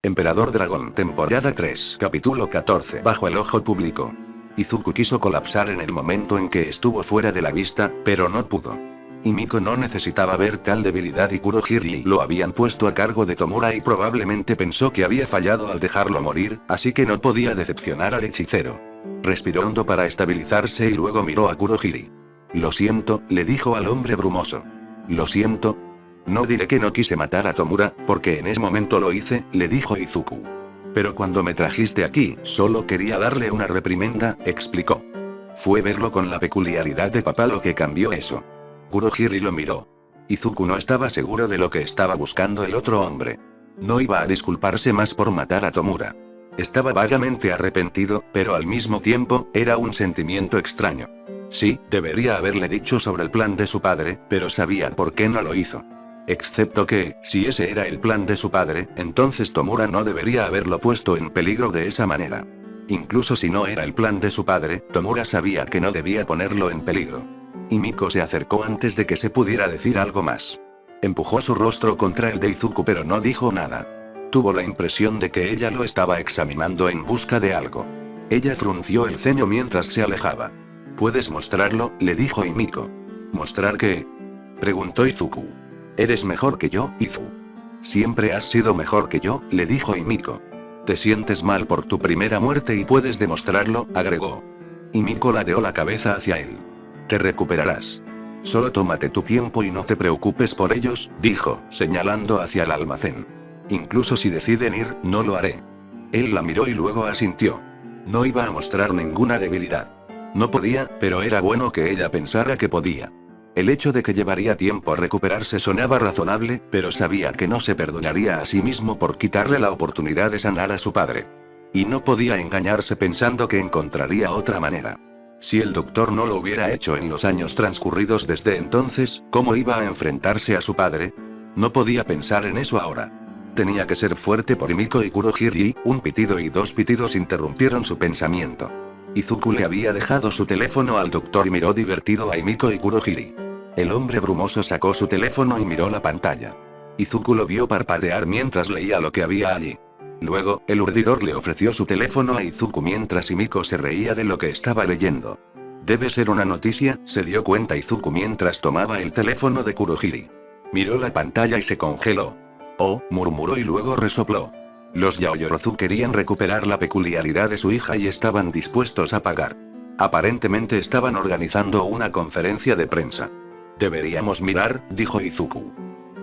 Emperador Dragón, temporada 3, capítulo 14. Bajo el ojo público. Izuku quiso colapsar en el momento en que estuvo fuera de la vista, pero no pudo. Himiko no necesitaba ver tal debilidad y Kurohiri lo habían puesto a cargo de Tomura y probablemente pensó que había fallado al dejarlo morir, así que no podía decepcionar al hechicero. Respiró hondo para estabilizarse y luego miró a Kurohiri. Lo siento, le dijo al hombre brumoso. Lo siento. No diré que no quise matar a Tomura, porque en ese momento lo hice, le dijo Izuku. Pero cuando me trajiste aquí, solo quería darle una reprimenda, explicó. Fue verlo con la peculiaridad de papá lo que cambió eso. Kurohiri lo miró. Izuku no estaba seguro de lo que estaba buscando el otro hombre. No iba a disculparse más por matar a Tomura. Estaba vagamente arrepentido, pero al mismo tiempo, era un sentimiento extraño. Sí, debería haberle dicho sobre el plan de su padre, pero sabía por qué no lo hizo. Excepto que, si ese era el plan de su padre, entonces Tomura no debería haberlo puesto en peligro de esa manera. Incluso si no era el plan de su padre, Tomura sabía que no debía ponerlo en peligro. Himiko se acercó antes de que se pudiera decir algo más. Empujó su rostro contra el de Izuku pero no dijo nada. Tuvo la impresión de que ella lo estaba examinando en busca de algo. Ella frunció el ceño mientras se alejaba. ¿Puedes mostrarlo?, le dijo Himiko. ¿Mostrar qué?, preguntó Izuku. Eres mejor que yo, Izu. Siempre has sido mejor que yo, le dijo Himiko. Te sientes mal por tu primera muerte y puedes demostrarlo, agregó. Himiko ladeó la cabeza hacia él. Te recuperarás. Solo tómate tu tiempo y no te preocupes por ellos, dijo, señalando hacia el almacén. Incluso si deciden ir, no lo haré. Él la miró y luego asintió. No iba a mostrar ninguna debilidad. No podía, pero era bueno que ella pensara que podía. El hecho de que llevaría tiempo a recuperarse sonaba razonable, pero sabía que no se perdonaría a sí mismo por quitarle la oportunidad de sanar a su padre. Y no podía engañarse pensando que encontraría otra manera. Si el doctor no lo hubiera hecho en los años transcurridos desde entonces, ¿cómo iba a enfrentarse a su padre? No podía pensar en eso ahora. Tenía que ser fuerte por Himiko y Kurohiri. Un pitido y dos pitidos interrumpieron su pensamiento. Izuku le había dejado su teléfono al doctor y miró divertido a Himiko y Kurohiri. El hombre brumoso sacó su teléfono y miró la pantalla. Izuku lo vio parpadear mientras leía lo que había allí. Luego, el urdidor le ofreció su teléfono a Izuku mientras Himiko se reía de lo que estaba leyendo. Debe ser una noticia, se dio cuenta Izuku mientras tomaba el teléfono de Kurohiri. Miró la pantalla y se congeló. Oh, murmuró y luego resopló. Los Yaoyorozu querían recuperar la peculiaridad de su hija y estaban dispuestos a pagar. Aparentemente estaban organizando una conferencia de prensa. Deberíamos mirar, dijo Izuku.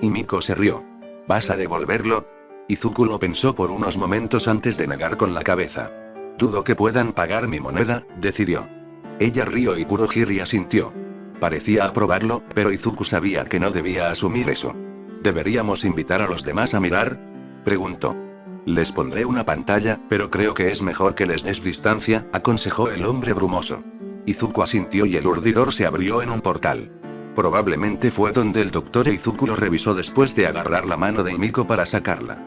Himiko se rió. ¿Vas a devolverlo? Izuku lo pensó por unos momentos antes de negar con la cabeza. Dudo que puedan pagar mi moneda, decidió. Ella rió y Kurohiri asintió. Parecía aprobarlo, pero Izuku sabía que no debía asumir eso. ¿Deberíamos invitar a los demás a mirar?, preguntó. Les pondré una pantalla, pero creo que es mejor que les des distancia, aconsejó el hombre brumoso. Izuku asintió y el urdidor se abrió en un portal. Probablemente fue donde el doctor Izuku lo revisó después de agarrar la mano de Himiko para sacarla.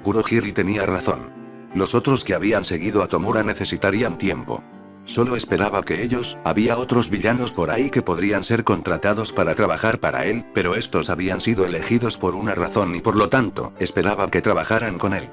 Kurohiri tenía razón. Los otros que habían seguido a Tomura necesitarían tiempo. Solo esperaba que ellos, había otros villanos por ahí que podrían ser contratados para trabajar para él, pero estos habían sido elegidos por una razón y por lo tanto, esperaba que trabajaran con él.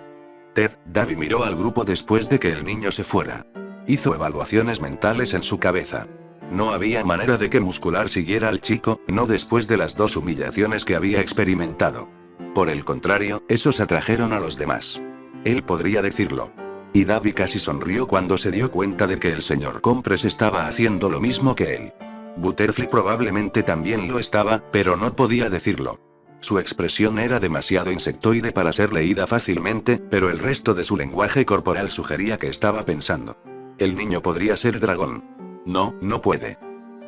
Davi miró al grupo después de que el niño se fuera. Hizo evaluaciones mentales en su cabeza. No había manera de que Muscular siguiera al chico, no después de las dos humillaciones que había experimentado. Por el contrario, esos atrajeron a los demás. Él podría decirlo. Y Davi casi sonrió cuando se dio cuenta de que el señor Compres estaba haciendo lo mismo que él. Butterfly probablemente también lo estaba, pero no podía decirlo. Su expresión era demasiado insectoide para ser leída fácilmente, pero el resto de su lenguaje corporal sugería que estaba pensando. El niño podría ser dragón. No, no puede.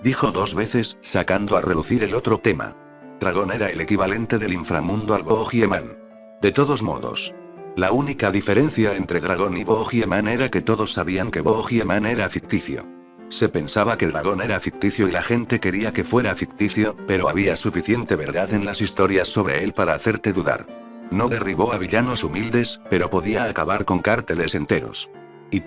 Dijo dos veces, sacando a relucir el otro tema. Dragón era el equivalente del inframundo al Boogieman. De todos modos. La única diferencia entre dragón y Boogieman era que todos sabían que Boogieman era ficticio. Se pensaba que Dragón era ficticio y la gente quería que fuera ficticio, pero había suficiente verdad en las historias sobre él para hacerte dudar. No derribó a villanos humildes, pero podía acabar con cárteles enteros. Y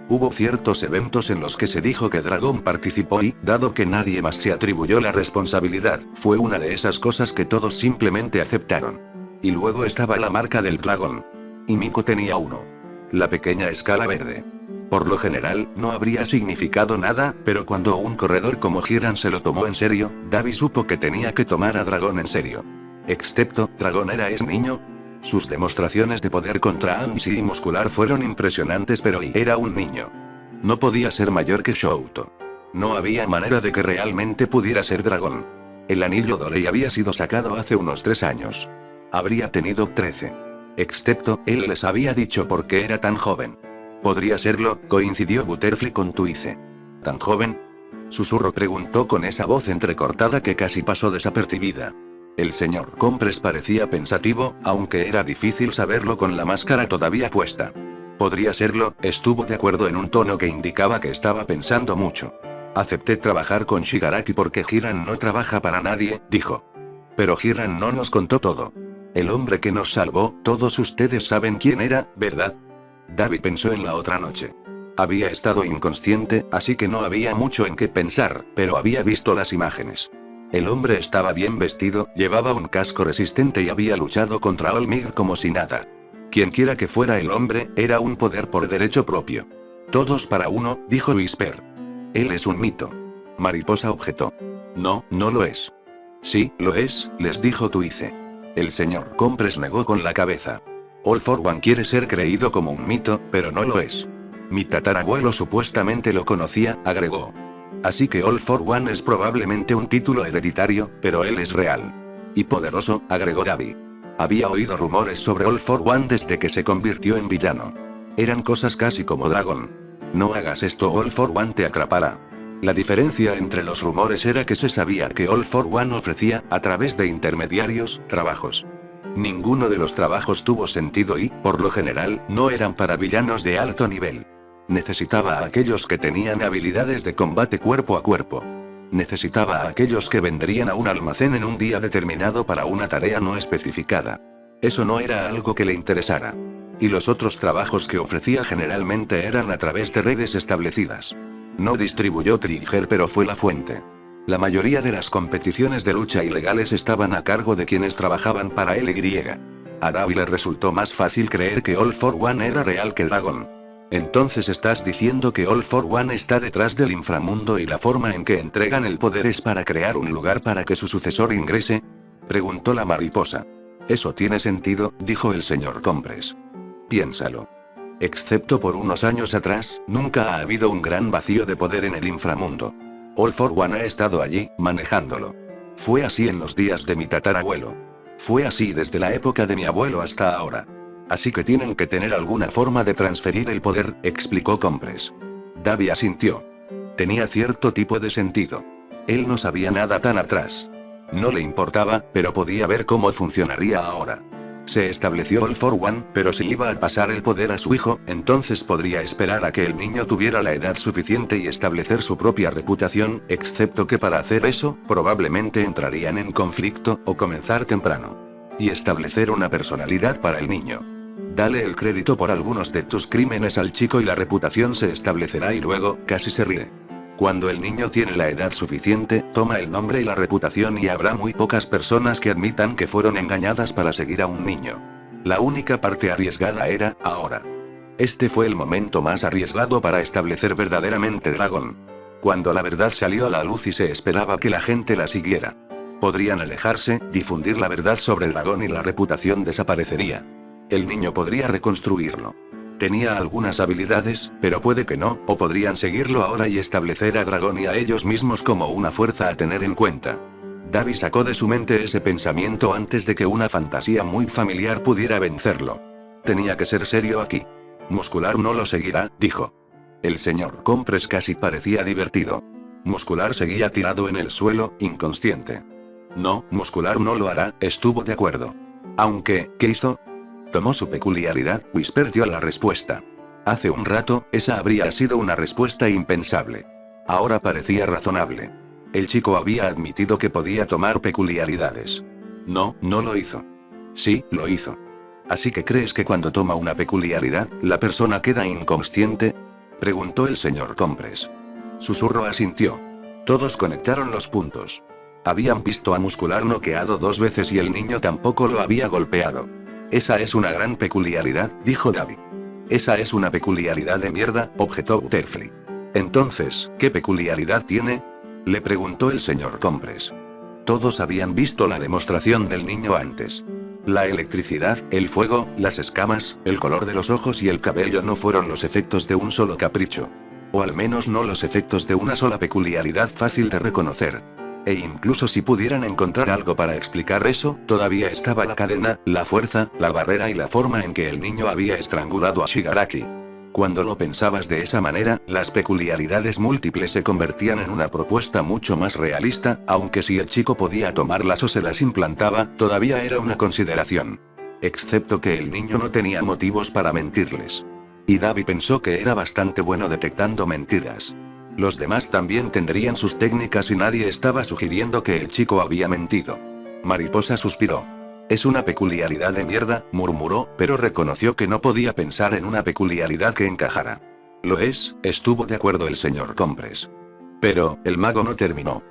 hubo ciertos eventos en los que se dijo que Dragón participó y, dado que nadie más se atribuyó la responsabilidad, fue una de esas cosas que todos simplemente aceptaron. Y luego estaba la marca del dragón. Y Miko tenía uno. La pequeña escala verde. Por lo general, no habría significado nada, pero cuando un corredor como Hiran se lo tomó en serio, Davi supo que tenía que tomar a Dragón en serio. Excepto, ¿Dragón es niño? Sus demostraciones de poder contra Ansi y Muscular fueron impresionantes, pero era un niño. No podía ser mayor que Shouto. No había manera de que realmente pudiera ser Dragón. El anillo Dorei había sido sacado hace unos 3 años. Habría tenido 13. Excepto, él les había dicho por qué era tan joven. Podría serlo, coincidió Butterfly con Twice. ¿Tan joven? Susurro preguntó con esa voz entrecortada que casi pasó desapercibida. El señor Compres parecía pensativo, aunque era difícil saberlo con la máscara todavía puesta. Podría serlo, estuvo de acuerdo en un tono que indicaba que estaba pensando mucho. Acepté trabajar con Shigaraki porque Hiran no trabaja para nadie, dijo. Pero Hiran no nos contó todo. El hombre que nos salvó, todos ustedes saben quién era, ¿verdad? Davi pensó en la otra noche. Había estado inconsciente, así que no había mucho en qué pensar, pero había visto las imágenes. El hombre estaba bien vestido, llevaba un casco resistente y había luchado contra Olmig como si nada. Quienquiera que fuera el hombre, era un poder por derecho propio. Todos para uno, dijo Whisper. Él es un mito. Mariposa objetó. No, no lo es. Sí, lo es, les dijo Twice. El señor Compres negó con la cabeza. All for One quiere ser creído como un mito, pero no lo es. Mi tatarabuelo supuestamente lo conocía, agregó. Así que All for One es probablemente un título hereditario, pero él es real. Y poderoso, agregó Davi. Había oído rumores sobre All for One desde que se convirtió en villano. Eran cosas casi como Dragón. No hagas esto, All for One te atrapará. La diferencia entre los rumores era que se sabía que All for One ofrecía, a través de intermediarios, trabajos. Ninguno de los trabajos tuvo sentido y, por lo general, no eran para villanos de alto nivel. Necesitaba a aquellos que tenían habilidades de combate cuerpo a cuerpo. Necesitaba a aquellos que vendrían a un almacén en un día determinado para una tarea no especificada. Eso no era algo que le interesara. Y los otros trabajos que ofrecía generalmente eran a través de redes establecidas. No distribuyó Trigger, pero fue la fuente. La mayoría de las competiciones de lucha ilegales estaban a cargo de quienes trabajaban para LY. A Davi le resultó más fácil creer que All for One era real que Dragon. Entonces estás diciendo que All for One está detrás del inframundo y la forma en que entregan el poder es para crear un lugar para que su sucesor ingrese? Preguntó la mariposa. Eso tiene sentido, dijo el señor Compres. Piénsalo. Excepto por unos años atrás, nunca ha habido un gran vacío de poder en el inframundo. All for One ha estado allí, manejándolo. Fue así en los días de mi tatarabuelo. Fue así desde la época de mi abuelo hasta ahora. Así que tienen que tener alguna forma de transferir el poder, explicó Compres. Davi asintió. Tenía cierto tipo de sentido. Él no sabía nada tan atrás. No le importaba, pero podía ver cómo funcionaría ahora. Se estableció All for One, pero si iba a pasar el poder a su hijo, entonces podría esperar a que el niño tuviera la edad suficiente y establecer su propia reputación, excepto que para hacer eso, probablemente entrarían en conflicto, o comenzar temprano. Y establecer una personalidad para el niño. Dale el crédito por algunos de tus crímenes al chico y la reputación se establecerá y luego, casi se ríe. Cuando el niño tiene la edad suficiente, toma el nombre y la reputación y habrá muy pocas personas que admitan que fueron engañadas para seguir a un niño. La única parte arriesgada era, ahora. Este fue el momento más arriesgado para establecer verdaderamente Dragón. Cuando la verdad salió a la luz y se esperaba que la gente la siguiera. Podrían alejarse, difundir la verdad sobre Dragón y la reputación desaparecería. El niño podría reconstruirlo. Tenía algunas habilidades, pero puede que no, o podrían seguirlo ahora y establecer a Dragón y a ellos mismos como una fuerza a tener en cuenta. Davi sacó de su mente ese pensamiento antes de que una fantasía muy familiar pudiera vencerlo. Tenía que ser serio aquí. Muscular no lo seguirá, dijo. El señor Compres casi parecía divertido. Muscular seguía tirado en el suelo, inconsciente. No, Muscular no lo hará, estuvo de acuerdo. Aunque, ¿qué hizo? Tomó su peculiaridad, Whisper dio la respuesta. Hace un rato, esa habría sido una respuesta impensable. Ahora parecía razonable. El chico había admitido que podía tomar peculiaridades. No, no lo hizo. Sí, lo hizo. ¿Así que crees que cuando toma una peculiaridad, la persona queda inconsciente? Preguntó el señor Compres. Susurro asintió. Todos conectaron los puntos. Habían visto a Muscular noqueado 2 veces y el niño tampoco lo había golpeado. Esa es una gran peculiaridad, dijo Davi. Esa es una peculiaridad de mierda, objetó Butterfly. Entonces, ¿qué peculiaridad tiene? Le preguntó el señor Compres. Todos habían visto la demostración del niño antes. La electricidad, el fuego, las escamas, el color de los ojos y el cabello no fueron los efectos de un solo capricho. O al menos no los efectos de una sola peculiaridad fácil de reconocer. E incluso si pudieran encontrar algo para explicar eso, todavía estaba la cadena, la fuerza, la barrera y la forma en que el niño había estrangulado a Shigaraki. Cuando lo pensabas de esa manera, las peculiaridades múltiples se convertían en una propuesta mucho más realista, aunque si el chico podía tomarlas o se las implantaba, todavía era una consideración. Excepto que el niño no tenía motivos para mentirles. Y Davi pensó que era bastante bueno detectando mentiras. Los demás también tendrían sus técnicas y nadie estaba sugiriendo que el chico había mentido. Mariposa suspiró. Es una peculiaridad de mierda, murmuró, pero reconoció que no podía pensar en una peculiaridad que encajara. Lo es, estuvo de acuerdo el señor Compres. Pero, el mago no terminó.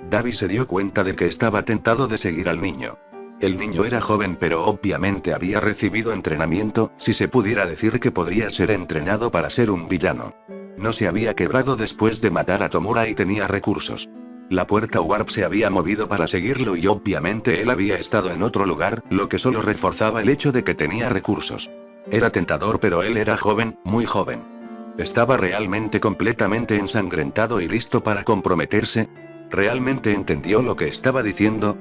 Davi se dio cuenta de que estaba tentado de seguir al niño. El niño era joven pero obviamente había recibido entrenamiento, si se pudiera decir que podría ser entrenado para ser un villano. No se había quebrado después de matar a Tomura y tenía recursos. La puerta Warp se había movido para seguirlo y obviamente él había estado en otro lugar, lo que solo reforzaba el hecho de que tenía recursos. Era tentador pero él era joven, muy joven. ¿Estaba realmente completamente ensangrentado y listo para comprometerse? ¿Realmente entendió lo que estaba diciendo?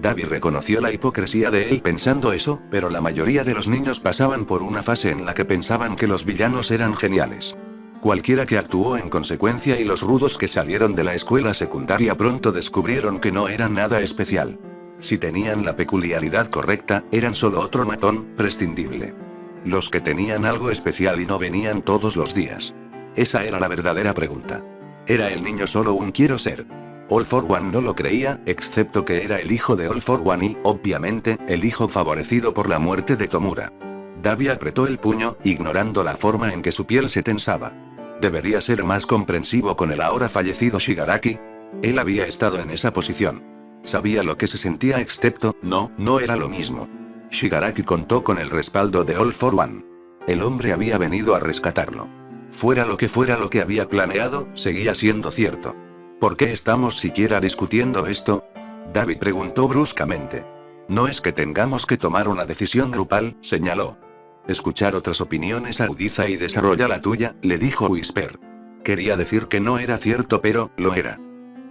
Davi reconoció la hipocresía de él pensando eso, pero la mayoría de los niños pasaban por una fase en la que pensaban que los villanos eran geniales. Cualquiera que actuó en consecuencia y los rudos que salieron de la escuela secundaria pronto descubrieron que no eran nada especial. Si tenían la peculiaridad correcta, eran solo otro matón, prescindible. Los que tenían algo especial y no venían todos los días. Esa era la verdadera pregunta. ¿Era el niño solo un quiero ser? All for One no lo creía, excepto que era el hijo de All for One y, obviamente, el hijo favorecido por la muerte de Tomura. Davi apretó el puño, ignorando la forma en que su piel se tensaba. ¿Debería ser más comprensivo con el ahora fallecido Shigaraki? Él había estado en esa posición. Sabía lo que se sentía excepto, no era lo mismo. Shigaraki contó con el respaldo de All for One. El hombre había venido a rescatarlo. Fuera lo que había planeado, seguía siendo cierto. ¿Por qué estamos siquiera discutiendo esto? Davi preguntó bruscamente. No es que tengamos que tomar una decisión grupal, señaló. Escuchar otras opiniones agudiza y desarrolla la tuya, le dijo Whisper. Quería decir que no era cierto pero, lo era.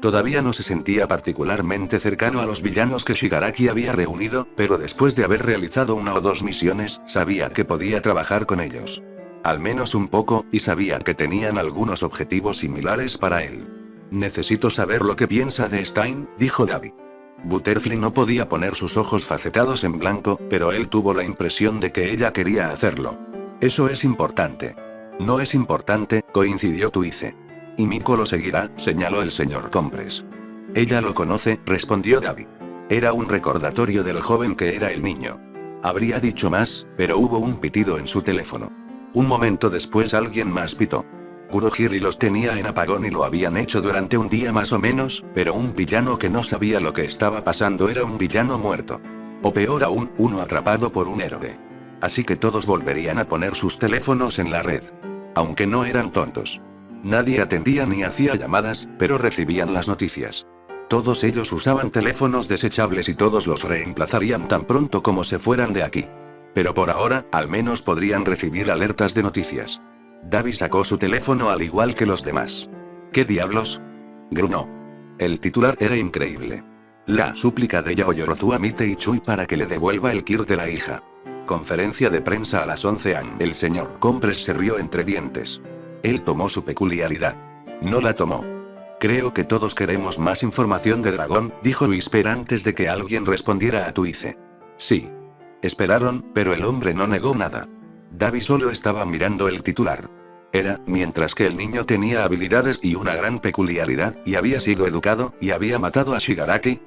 Todavía no se sentía particularmente cercano a los villanos que Shigaraki había reunido, pero después de haber realizado una o dos misiones, sabía que podía trabajar con ellos. Al menos un poco, y sabía que tenían algunos objetivos similares para él. Necesito saber lo que piensa de Stein, dijo Davi. Butterfly no podía poner sus ojos facetados en blanco, pero él tuvo la impresión de que ella quería hacerlo. Eso es importante. No es importante, coincidió Tuice. Y Miko lo seguirá, señaló el señor Compres. Ella lo conoce, respondió Davi. Era un recordatorio de lo joven que era el niño. Habría dicho más, pero hubo un pitido en su teléfono. Un momento después alguien más pitó. Kurohiri los tenía en apagón y lo habían hecho durante un día más o menos, pero un villano que no sabía lo que estaba pasando era un villano muerto. O peor aún, uno atrapado por un héroe. Así que todos volverían a poner sus teléfonos en la red. Aunque no eran tontos. Nadie atendía ni hacía llamadas, pero recibían las noticias. Todos ellos usaban teléfonos desechables y todos los reemplazarían tan pronto como se fueran de aquí. Pero por ahora, al menos podrían recibir alertas de noticias. Davi sacó su teléfono al igual que los demás. ¿Qué diablos? Grunó. El titular era increíble. La súplica de Yaoyorozu a Mite y Chui para que le devuelva el kit de la hija. Conferencia de prensa a las 11 am. El señor Compres se rió entre dientes. Él tomó su peculiaridad. No la tomó. Creo que todos queremos más información de Dragón, dijo Whisper antes de que alguien respondiera a Tuice. Sí. Esperaron, pero el hombre no negó nada. Davi solo estaba mirando el titular. Era, mientras que el niño tenía habilidades y una gran peculiaridad, y había sido educado, y había matado a Shigaraki,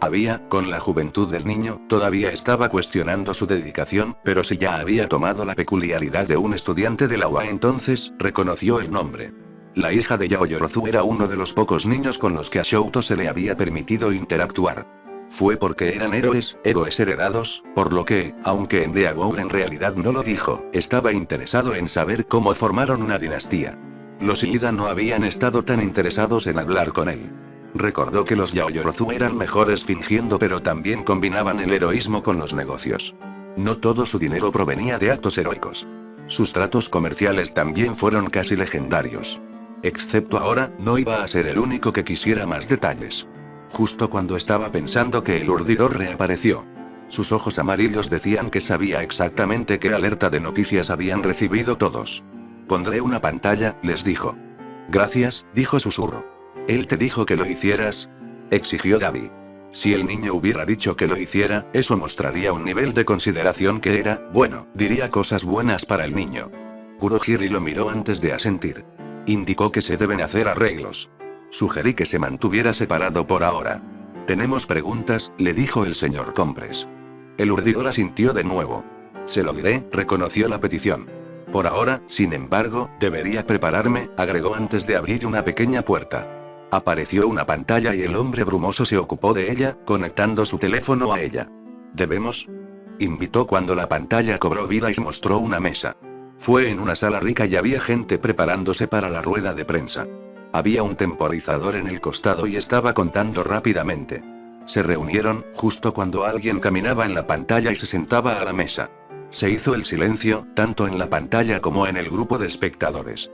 con la juventud del niño, todavía estaba cuestionando su dedicación, pero si ya había tomado la peculiaridad de un estudiante de la UA entonces, reconoció el nombre. La hija de Yaoyorozu era uno de los pocos niños con los que a Shouto se le había permitido interactuar. Fue porque eran héroes heredados, por lo que, aunque Endeavor en realidad no lo dijo, estaba interesado en saber cómo formaron una dinastía. Los Ida no habían estado tan interesados en hablar con él. Recordó que los Yaoyorozu eran mejores fingiendo, pero también combinaban el heroísmo con los negocios. No todo su dinero provenía de actos heroicos. Sus tratos comerciales también fueron casi legendarios. Excepto ahora, no iba a ser el único que quisiera más detalles. Justo cuando estaba pensando que el urdidor reapareció. Sus ojos amarillos decían que sabía exactamente qué alerta de noticias habían recibido todos. Pondré una pantalla, les dijo. Gracias, dijo susurro. ¿Él te dijo que lo hicieras? Exigió Davi. Si el niño hubiera dicho que lo hiciera, eso mostraría un nivel de consideración que era, bueno, diría cosas buenas para el niño. Kurohiri lo miró antes de asentir. Indicó que se deben hacer arreglos. Sugerí que se mantuviera separado por ahora. Tenemos preguntas, le dijo el señor Compres. El urdidor asintió de nuevo. Se lo diré, reconoció la petición. Por ahora, sin embargo, debería prepararme, agregó antes de abrir una pequeña puerta. Apareció una pantalla y el hombre brumoso se ocupó de ella, conectando su teléfono a ella. ¿Debemos? Invitó cuando la pantalla cobró vida y mostró una mesa. Fue en una sala rica y había gente preparándose para la rueda de prensa. Había un temporizador en el costado y estaba contando rápidamente. Se reunieron, justo cuando alguien caminaba en la pantalla y se sentaba a la mesa. Se hizo el silencio, tanto en la pantalla como en el grupo de espectadores.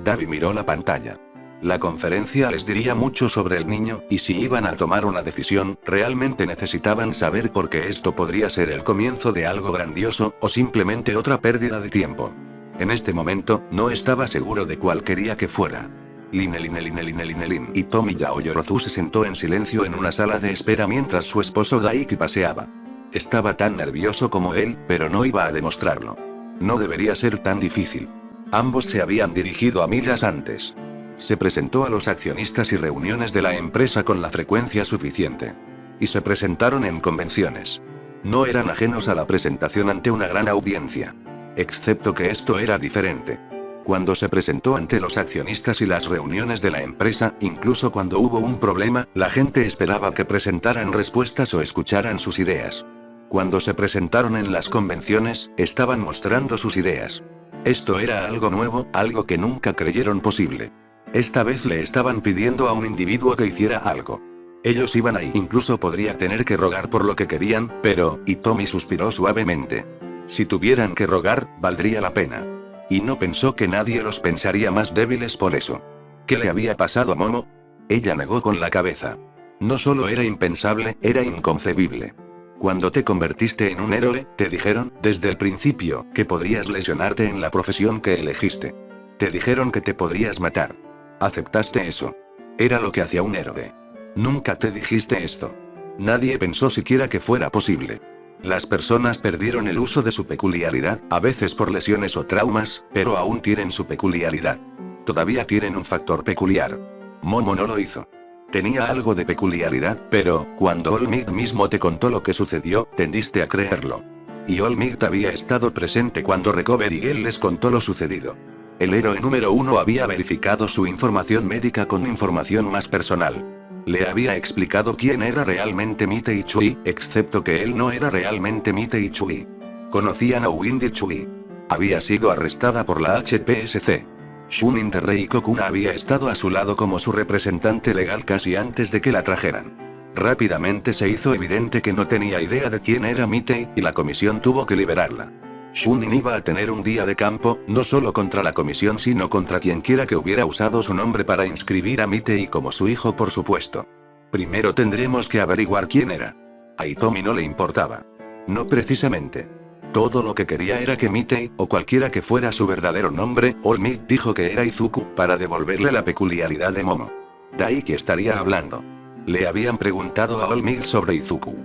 Davi miró la pantalla. La conferencia les diría mucho sobre el niño, y si iban a tomar una decisión, realmente necesitaban saber porque esto podría ser el comienzo de algo grandioso, o simplemente otra pérdida de tiempo. En este momento, no estaba seguro de cuál quería que fuera. Lin. Y Tomi Yaoyorozu se sentó en silencio en una sala de espera mientras su esposo Daiki paseaba. Estaba tan nervioso como él, pero no iba a demostrarlo. No debería ser tan difícil. Ambos se habían dirigido a millas antes. Se presentó a los accionistas y reuniones de la empresa con la frecuencia suficiente. Y se presentaron en convenciones. No eran ajenos a la presentación ante una gran audiencia. Excepto que esto era diferente. Cuando se presentó ante los accionistas y las reuniones de la empresa, incluso cuando hubo un problema, la gente esperaba que presentaran respuestas o escucharan sus ideas. Cuando se presentaron en las convenciones, estaban mostrando sus ideas. Esto era algo nuevo, algo que nunca creyeron posible. Esta vez le estaban pidiendo a un individuo que hiciera algo. Ellos iban ahí, incluso podría tener que rogar por lo que querían, pero, y Tommy suspiró suavemente. Si tuvieran que rogar, valdría la pena. Y no pensó que nadie los pensaría más débiles por eso. ¿Qué le había pasado a Momo? Ella negó con la cabeza. No solo era impensable, era inconcebible. Cuando te convertiste en un héroe, te dijeron, desde el principio, que podrías lesionarte en la profesión que elegiste. Te dijeron que te podrías matar. Aceptaste eso. Era lo que hacía un héroe. Nunca te dijiste esto. Nadie pensó siquiera que fuera posible. Las personas perdieron el uso de su peculiaridad, a veces por lesiones o traumas, pero aún tienen su peculiaridad. Todavía tienen un factor peculiar. Momo no lo hizo. Tenía algo de peculiaridad, pero, cuando Olmig mismo te contó lo que sucedió, tendiste a creerlo. Y Olmig había estado presente cuando Recover y él les contó lo sucedido. El héroe número 1 había verificado su información médica con información más personal. Le había explicado quién era realmente Mitei Chui, excepto que él no era realmente Mitei Chui. Conocían a Windy Chui. Había sido arrestada por la HPSC. Shunin Terrei Kokuna había estado a su lado como su representante legal casi antes de que la trajeran. Rápidamente se hizo evidente que no tenía idea de quién era Mitei, y la comisión tuvo que liberarla. Shunin iba a tener un día de campo, no solo contra la comisión sino contra quienquiera que hubiera usado su nombre para inscribir a Mitei como su hijo, por supuesto. Primero tendremos que averiguar quién era. A Hitomi no le importaba. No precisamente. Todo lo que quería era que Mitei, o cualquiera que fuera su verdadero nombre, Olmig dijo que era Izuku, para devolverle la peculiaridad de Momo. Daiki estaría hablando. Le habían preguntado a Olmig sobre Izuku.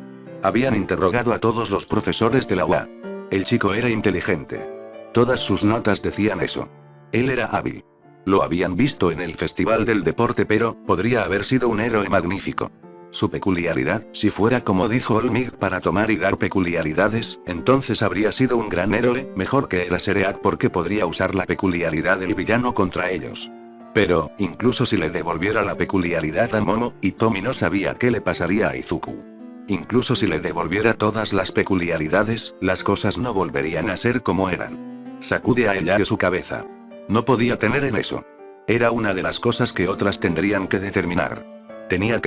Habían interrogado a todos los profesores de la UA. El chico era inteligente. Todas sus notas decían eso. Él era hábil. Lo habían visto en el Festival del Deporte, pero podría haber sido un héroe magnífico. Su peculiaridad, si fuera como dijo Olmig para tomar y dar peculiaridades, entonces habría sido un gran héroe, mejor que el Asereat porque podría usar la peculiaridad del villano contra ellos. Pero, incluso si le devolviera la peculiaridad a Momo, Hitomi no sabía qué le pasaría a Izuku. Incluso si le devolviera todas las peculiaridades, las cosas no volverían a ser como eran. Sacude a ella de su cabeza. No podía tener en eso. Era una de las cosas que otras tendrían que determinar. Tenía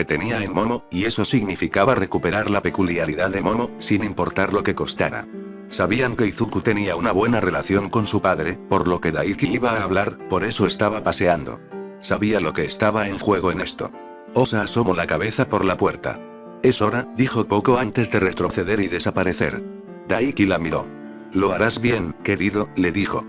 en Momo, y eso significaba recuperar la peculiaridad de Momo, sin importar lo que costara. Sabían que Izuku tenía una buena relación con su padre, por lo que Daiki iba a hablar, por eso estaba paseando. Sabía lo que estaba en juego en esto. Osa asomó la cabeza por la puerta. Es hora, dijo poco antes de retroceder y desaparecer. Daiki la miró. Lo harás bien, querido, le dijo.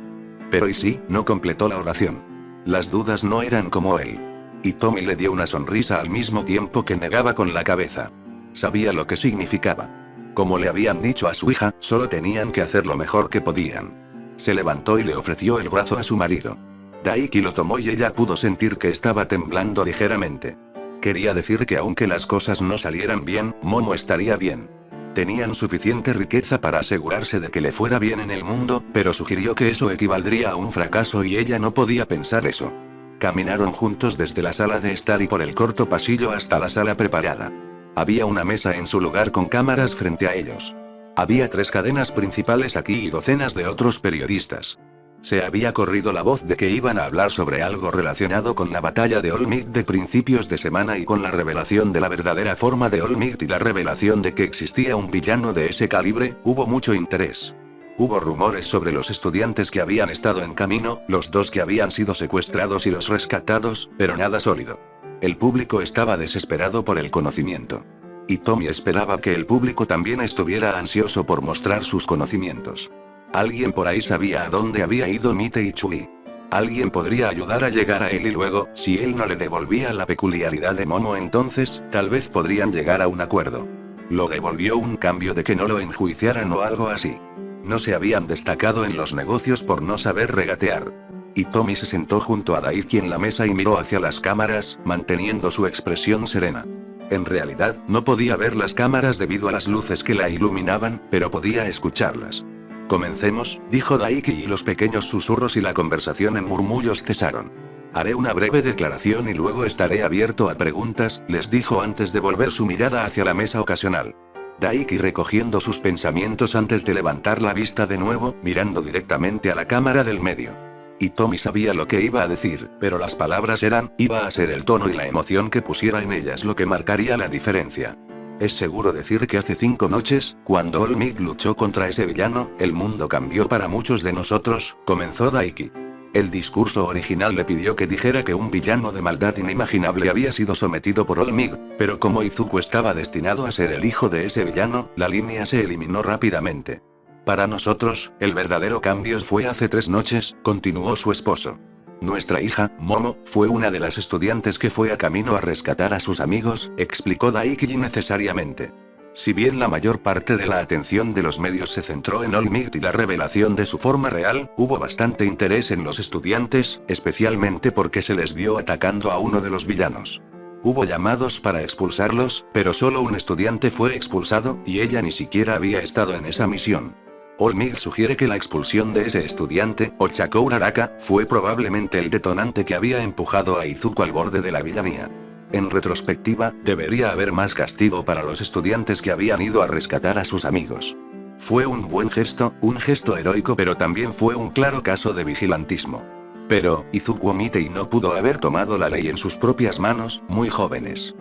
Pero ¿y si? No completó la oración. Las dudas no eran como él. Y Tommy le dio una sonrisa al mismo tiempo que negaba con la cabeza. Sabía lo que significaba. Como le habían dicho a su hija, solo tenían que hacer lo mejor que podían. Se levantó y le ofreció el brazo a su marido. Daiki lo tomó y ella pudo sentir que estaba temblando ligeramente. Quería decir que aunque las cosas no salieran bien, Momo estaría bien. Tenían suficiente riqueza para asegurarse de que le fuera bien en el mundo, pero sugirió que eso equivaldría a un fracaso y ella no podía pensar eso. Caminaron juntos desde la sala de estar y por el corto pasillo hasta la sala preparada. Había una mesa en su lugar con cámaras frente a ellos. Había 3 cadenas principales aquí y docenas de otros periodistas. Se había corrido la voz de que iban a hablar sobre algo relacionado con la batalla de All Might de principios de semana y con la revelación de la verdadera forma de All Might y la revelación de que existía un villano de ese calibre. Hubo mucho interés. Hubo rumores sobre los estudiantes que habían estado en camino, los 2 que habían sido secuestrados y los rescatados, pero nada sólido. El público estaba desesperado por el conocimiento. Y Tommy esperaba que el público también estuviera ansioso por mostrar sus conocimientos. Alguien por ahí sabía a dónde había ido Mite y Chui. Alguien podría ayudar a llegar a él y luego, si él no le devolvía la peculiaridad de Momo, entonces, tal vez podrían llegar a un acuerdo. Lo devolvió un cambio de que no lo enjuiciaran o algo así. No se habían destacado en los negocios por no saber regatear. Y Tommy se sentó junto a Daiki en la mesa y miró hacia las cámaras, manteniendo su expresión serena. En realidad, no podía ver las cámaras debido a las luces que la iluminaban, pero podía escucharlas. Comencemos, dijo Daiki y los pequeños susurros y la conversación en murmullos cesaron. Haré una breve declaración y luego estaré abierto a preguntas, les dijo antes de volver su mirada hacia la mesa ocasional. Daiki recogiendo sus pensamientos antes de levantar la vista de nuevo, mirando directamente a la cámara del medio. Y Tommy sabía lo que iba a decir, pero las palabras iba a ser el tono y la emoción que pusiera en ellas lo que marcaría la diferencia. Es seguro decir que hace 5 noches, cuando All Might luchó contra ese villano, el mundo cambió para muchos de nosotros, comenzó Daiki. El discurso original le pidió que dijera que un villano de maldad inimaginable había sido sometido por All Might, pero como Izuku estaba destinado a ser el hijo de ese villano, la línea se eliminó rápidamente. Para nosotros, el verdadero cambio fue hace 3 noches, continuó su esposo. Nuestra hija, Momo, fue una de las estudiantes que fue a camino a rescatar a sus amigos, explicó Daiki innecesariamente. Si bien la mayor parte de la atención de los medios se centró en All Might y la revelación de su forma real, hubo bastante interés en los estudiantes, especialmente porque se les vio atacando a uno de los villanos. Hubo llamados para expulsarlos, pero solo un estudiante fue expulsado, y ella ni siquiera había estado en esa misión. All Might sugiere que la expulsión de ese estudiante, Ochakou Araka, fue probablemente el detonante que había empujado a Izuku al borde de la villanía. En retrospectiva, debería haber más castigo para los estudiantes que habían ido a rescatar a sus amigos. Fue un buen gesto, un gesto heroico, pero también fue un claro caso de vigilantismo. Pero, Izuku omite y no pudo haber tomado la ley en sus propias manos, muy jóvenes.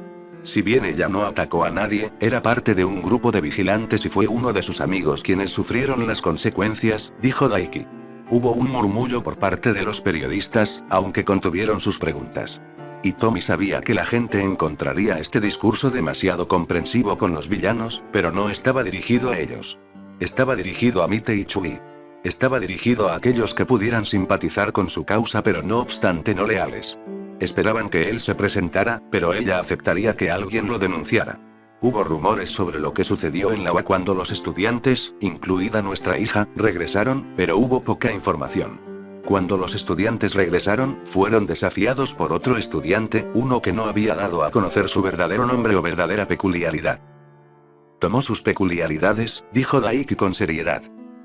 Si bien ella no atacó a nadie, era parte de un grupo de vigilantes y fue uno de sus amigos quienes sufrieron las consecuencias, dijo Daiki. Hubo un murmullo por parte de los periodistas, aunque contuvieron sus preguntas. Y Tommy sabía que la gente encontraría este discurso demasiado comprensivo con los villanos, pero no estaba dirigido a ellos. Estaba dirigido a Mite y Chui. Estaba dirigido a aquellos que pudieran simpatizar con su causa pero no obstante no leales. Esperaban que él se presentara, pero ella aceptaría que alguien lo denunciara. Hubo rumores sobre lo que sucedió en la UA cuando los estudiantes, incluida nuestra hija, regresaron, pero hubo poca información. Cuando los estudiantes regresaron, fueron desafiados por otro estudiante, uno que no había dado a conocer su verdadero nombre o verdadera peculiaridad. Tomó sus peculiaridades, dijo Daiki con seriedad.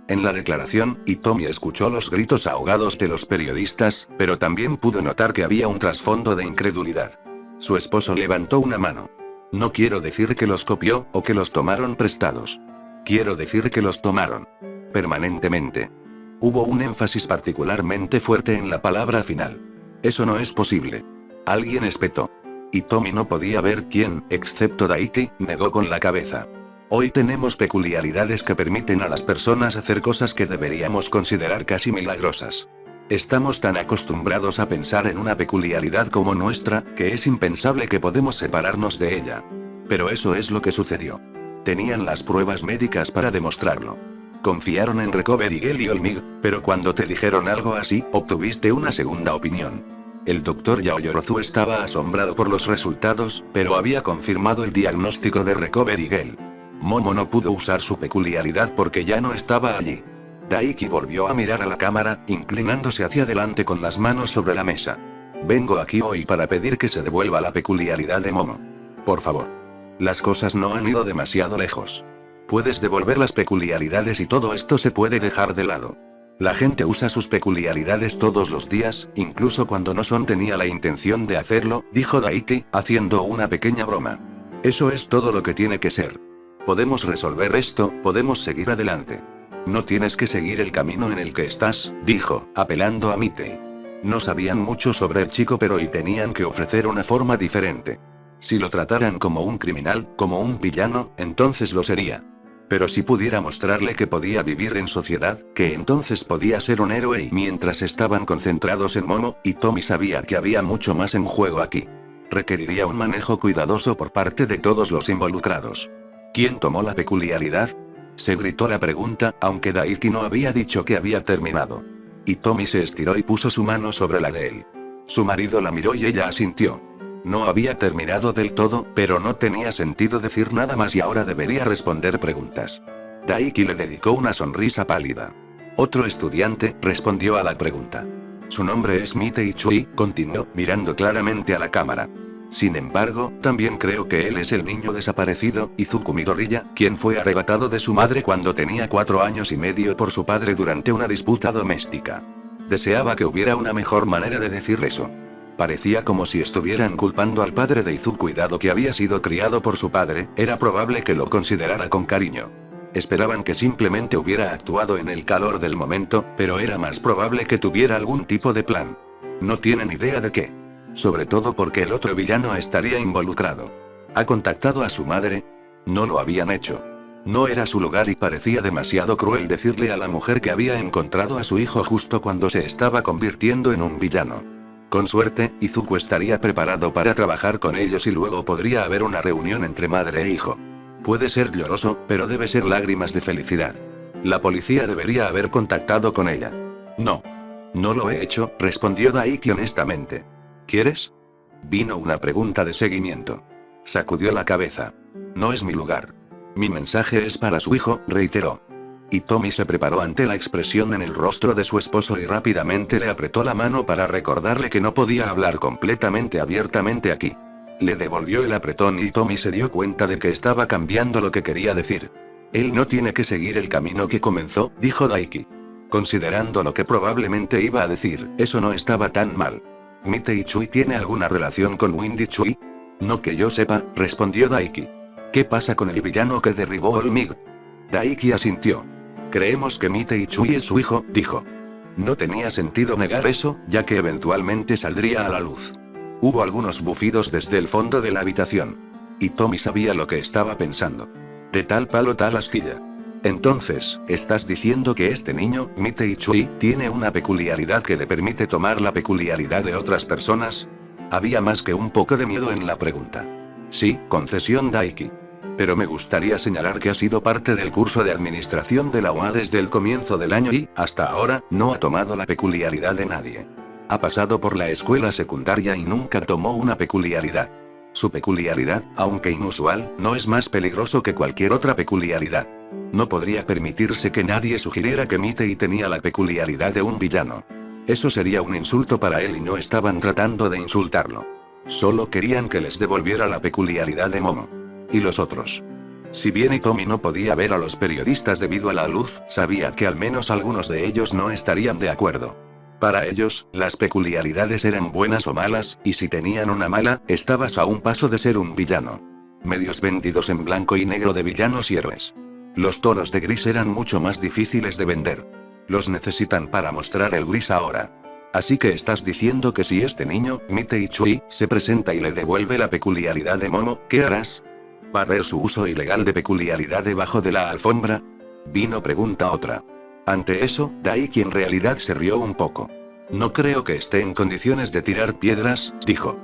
En la declaración, Hitomi escuchó los gritos ahogados de los periodistas, pero también pudo notar que había un trasfondo de incredulidad. Su esposo levantó una mano. No quiero decir que los copió, o que los tomaron prestados. Quiero decir que los tomaron. Permanentemente. Hubo un énfasis particularmente fuerte en la palabra final. Eso no es posible. Alguien espetó. Y Tommy no podía ver quién, excepto Daiki, negó con la cabeza. Hoy tenemos peculiaridades que permiten a las personas hacer cosas que deberíamos considerar casi milagrosas. Estamos tan acostumbrados a pensar en una peculiaridad como nuestra, que es impensable que podemos separarnos de ella. Pero eso es lo que sucedió. Tenían las pruebas médicas para demostrarlo. Confiaron en Recovery Girl y Olmig, pero cuando te dijeron algo así, obtuviste una segunda opinión. El doctor Yaoyorozu estaba asombrado por los resultados, pero había confirmado el diagnóstico de Recovery Girl. Momo no pudo usar su peculiaridad porque ya no estaba allí. Daiki volvió a mirar a la cámara, inclinándose hacia adelante con las manos sobre la mesa. Vengo aquí hoy para pedir que se devuelva la peculiaridad de Momo. Por favor. Las cosas no han ido demasiado lejos. Puedes devolver las peculiaridades y todo esto se puede dejar de lado. La gente usa sus peculiaridades todos los días, incluso cuando no tenía la intención de hacerlo, dijo Daiki, haciendo una pequeña broma. Eso es todo lo que tiene que ser. Podemos resolver esto, podemos seguir adelante. No tienes que seguir el camino en el que estás, dijo, apelando a Mitei. No sabían mucho sobre el chico pero y tenían que ofrecer una forma diferente. Si lo trataran como un criminal, como un villano, entonces lo sería. Pero si pudiera mostrarle que podía vivir en sociedad, que entonces podía ser un héroe y mientras estaban concentrados en Momo, y Tommy sabía que había mucho más en juego aquí. Requeriría un manejo cuidadoso por parte de todos los involucrados. ¿Quién tomó la peculiaridad? Se gritó la pregunta, aunque Daiki no había dicho que había terminado. Y Tommy se estiró y puso su mano sobre la de él. Su marido la miró y ella asintió. No había terminado del todo, pero no tenía sentido decir nada más y ahora debería responder preguntas. Daiki le dedicó una sonrisa pálida. Otro estudiante respondió a la pregunta. Su nombre es Mitei Chui, continuó, mirando claramente a la cámara. Sin embargo, también creo que él es el niño desaparecido, Izuku Midoriya, quien fue arrebatado de su madre cuando tenía 4 años y medio por su padre durante una disputa doméstica. Deseaba que hubiera una mejor manera de decir eso. Parecía como si estuvieran culpando al padre de Izuku y dado que había sido criado por su padre, era probable que lo considerara con cariño. Esperaban que simplemente hubiera actuado en el calor del momento, pero era más probable que tuviera algún tipo de plan. No tienen idea de qué. Sobre todo porque el otro villano estaría involucrado. ¿Ha contactado a su madre? No lo habían hecho. No era su lugar y parecía demasiado cruel decirle a la mujer que había encontrado a su hijo justo cuando se estaba convirtiendo en un villano. Con suerte, Izuku estaría preparado para trabajar con ellos y luego podría haber una reunión entre madre e hijo. Puede ser lloroso, pero debe ser lágrimas de felicidad. La policía debería haber contactado con ella. No. No lo he hecho, respondió Daiki honestamente. ¿Quieres? Vino una pregunta de seguimiento. Sacudió la cabeza. No es mi lugar. Mi mensaje es para su hijo, reiteró. Y Tommy se preparó ante la expresión en el rostro de su esposo y rápidamente le apretó la mano para recordarle que no podía hablar completamente abiertamente aquí. Le devolvió el apretón y Tommy se dio cuenta de que estaba cambiando lo que quería decir. Él no tiene que seguir el camino que comenzó, dijo Daiki. Considerando lo que probablemente iba a decir, eso no estaba tan mal. ¿Mitei Chui tiene alguna relación con Windy Chui? No que yo sepa, respondió Daiki. ¿Qué pasa con el villano que derribó Olmig? Daiki asintió. Creemos que Mitei Chui es su hijo, dijo. No tenía sentido negar eso, ya que eventualmente saldría a la luz. Hubo algunos bufidos desde el fondo de la habitación. Y Tommy sabía lo que estaba pensando. De tal palo tal astilla. Entonces, ¿estás diciendo que este niño, Mitei Chui, tiene una peculiaridad que le permite tomar la peculiaridad de otras personas? Había más que un poco de miedo en la pregunta. Sí, concesión Daiki. Pero me gustaría señalar que ha sido parte del curso de administración de la UA desde el comienzo del año y, hasta ahora, no ha tomado la peculiaridad de nadie. Ha pasado por la escuela secundaria y nunca tomó una peculiaridad. Su peculiaridad, aunque inusual, no es más peligroso que cualquier otra peculiaridad. No podría permitirse que nadie sugiriera que Mitei tenía la peculiaridad de un villano. Eso sería un insulto para él y no estaban tratando de insultarlo. Solo querían que les devolviera la peculiaridad de Momo. ¿Y los otros? Si bien Tommy no podía ver a los periodistas debido a la luz, sabía que al menos algunos de ellos no estarían de acuerdo. Para ellos, las peculiaridades eran buenas o malas, y si tenían una mala, estabas a un paso de ser un villano. medios vendidos en blanco y negro de villanos y héroes. Los tonos de gris eran mucho más difíciles de vender. Los necesitan para mostrar el gris ahora. Así que estás diciendo que si este niño, Mitei Chui, se presenta y le devuelve la peculiaridad de Momo, ¿qué harás? ¿Barrer su uso ilegal de peculiaridad debajo de la alfombra? Vino pregunta otra. Ante eso, Daiki en realidad se rió un poco. No creo que esté en condiciones de tirar piedras, dijo.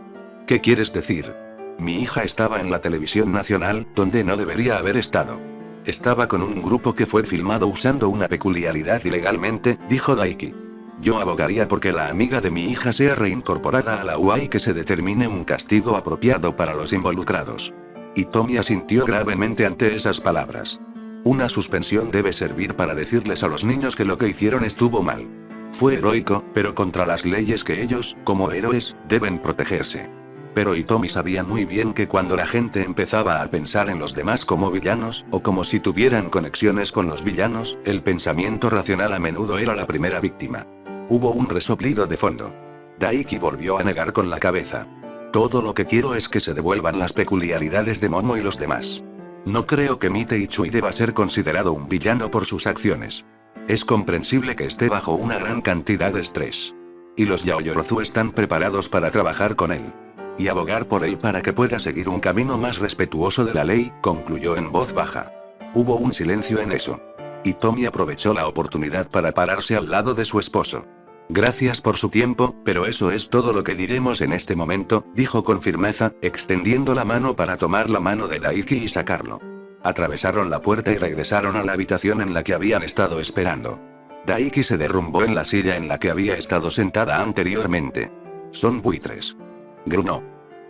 ¿Qué quieres decir? Mi hija estaba en la televisión nacional, donde no debería haber estado. Estaba con un grupo que fue filmado usando una peculiaridad ilegalmente, dijo Daiki. Yo abogaría porque la amiga de mi hija sea reincorporada a la UA y que se determine un castigo apropiado para los involucrados. Hitomi asintió gravemente ante esas palabras. Una suspensión debe servir para decirles a los niños que lo que hicieron estuvo mal. Fue heroico, pero contra las leyes que ellos, como héroes, deben protegerse. Pero Hitomi sabía muy bien que cuando la gente empezaba a pensar en los demás como villanos, o como si tuvieran conexiones con los villanos, el pensamiento racional a menudo era la primera víctima. Hubo un resoplido de fondo. Daiki volvió a negar con la cabeza. Todo lo que quiero es que se devuelvan las peculiaridades de Momo y los demás. No creo que Mitei Chui deba ser considerado un villano por sus acciones. Es comprensible que esté bajo una gran cantidad de estrés. Y los Yaoyorozu están preparados para trabajar con él. Y abogar por él para que pueda seguir un camino más respetuoso de la ley, concluyó en voz baja. Hubo un silencio en eso. Hitomi aprovechó la oportunidad para pararse al lado de su esposo. Gracias por su tiempo, pero eso es todo lo que diremos en este momento, dijo con firmeza, extendiendo la mano para tomar la mano de Daiki y sacarlo. Atravesaron la puerta y regresaron a la habitación en la que habían estado esperando. Daiki se derrumbó en la silla en la que había estado sentada anteriormente. Son buitres. Gruñó.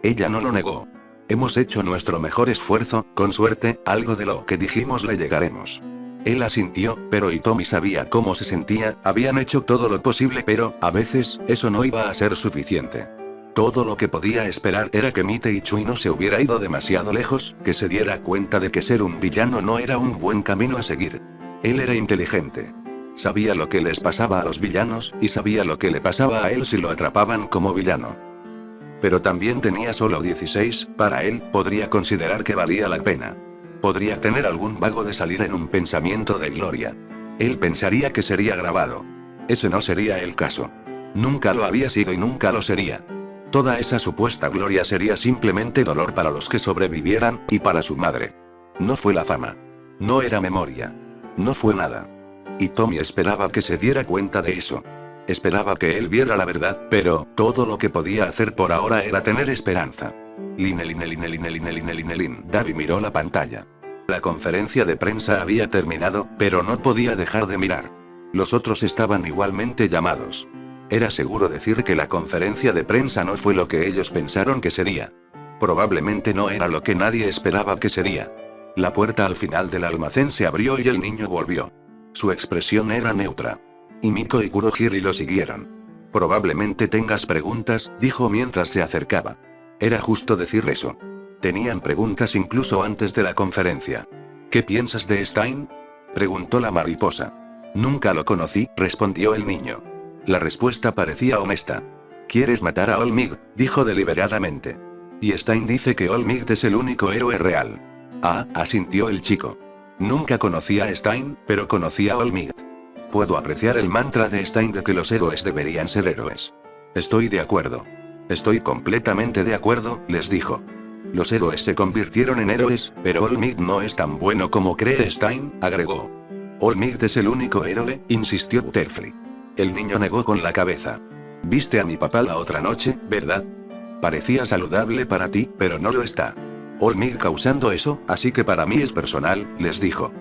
Ella no lo negó. Hemos hecho nuestro mejor esfuerzo, con suerte, algo de lo que dijimos le llegaremos. Él asintió, pero Hitomi sabía cómo se sentía, habían hecho todo lo posible pero, a veces, eso no iba a ser suficiente. Todo lo que podía esperar era que Mitei Chui no se hubiera ido demasiado lejos, que se diera cuenta de que ser un villano no era un buen camino a seguir. Él era inteligente. Sabía lo que les pasaba a los villanos, y sabía lo que le pasaba a él si lo atrapaban como villano. Pero también tenía solo 16, para él, podría considerar que valía la pena. Podría tener algún vago de salir en un pensamiento de gloria. Él pensaría que sería grabado. Ese no sería el caso. Nunca lo había sido y nunca lo sería. Toda esa supuesta gloria sería simplemente dolor para los que sobrevivieran, y para su madre. No fue la fama. No era memoria. No fue nada. Hitomi esperaba que se diera cuenta de eso. Esperaba que él viera la verdad, pero, todo lo que podía hacer por ahora era tener esperanza. Davi miró la pantalla. La conferencia de prensa había terminado, pero no podía dejar de mirar. Los otros estaban igualmente llamados. Era seguro decir que la conferencia de prensa no fue lo que ellos pensaron que sería. Probablemente no era lo que nadie esperaba que sería. La puerta al final del almacén se abrió y el niño volvió. Su expresión era neutra. Y Miko y Kurohiri lo siguieron. Probablemente tengas preguntas, dijo mientras se acercaba. Era justo decir eso. Tenían preguntas incluso antes de la conferencia. ¿Qué piensas de Stein?, preguntó la mariposa. Nunca lo conocí, respondió el niño. La respuesta parecía honesta. ¿Quieres matar a Olmig?, dijo deliberadamente. Y Stein dice que Olmig es el único héroe real. Ah, asintió el chico. Nunca conocí a Stein, pero conocí a Olmig. Puedo apreciar el mantra de Stein de que los héroes deberían ser héroes. Estoy de acuerdo. Estoy completamente de acuerdo, les dijo. Los héroes se convirtieron en héroes, pero Olmig no es tan bueno como cree Stein, agregó. Olmig es el único héroe, insistió Butterfly. El niño negó con la cabeza. Viste a mi papá la otra noche, ¿verdad? Parecía saludable para ti, pero no lo está. Olmig causando eso, así que para mí es personal, les dijo.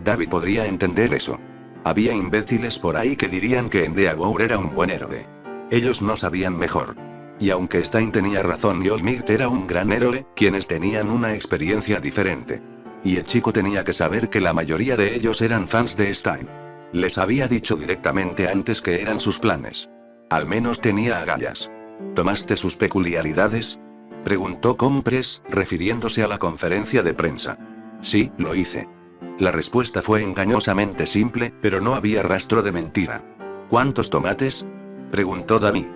Davi podría entender eso. Había imbéciles por ahí que dirían que Endeavor era un buen héroe. Ellos no sabían mejor. Y aunque Stein tenía razón y Olmig era un gran héroe, quienes tenían una experiencia diferente. Y el chico tenía que saber que la mayoría de ellos eran fans de Stein. Les había dicho directamente antes que eran sus planes. Al menos tenía agallas. ¿Tomaste sus peculiaridades?, preguntó Compress, refiriéndose a la conferencia de prensa. Sí, lo hice. La respuesta fue engañosamente simple, pero no había rastro de mentira. ¿Cuántos tomates?, preguntó Davi.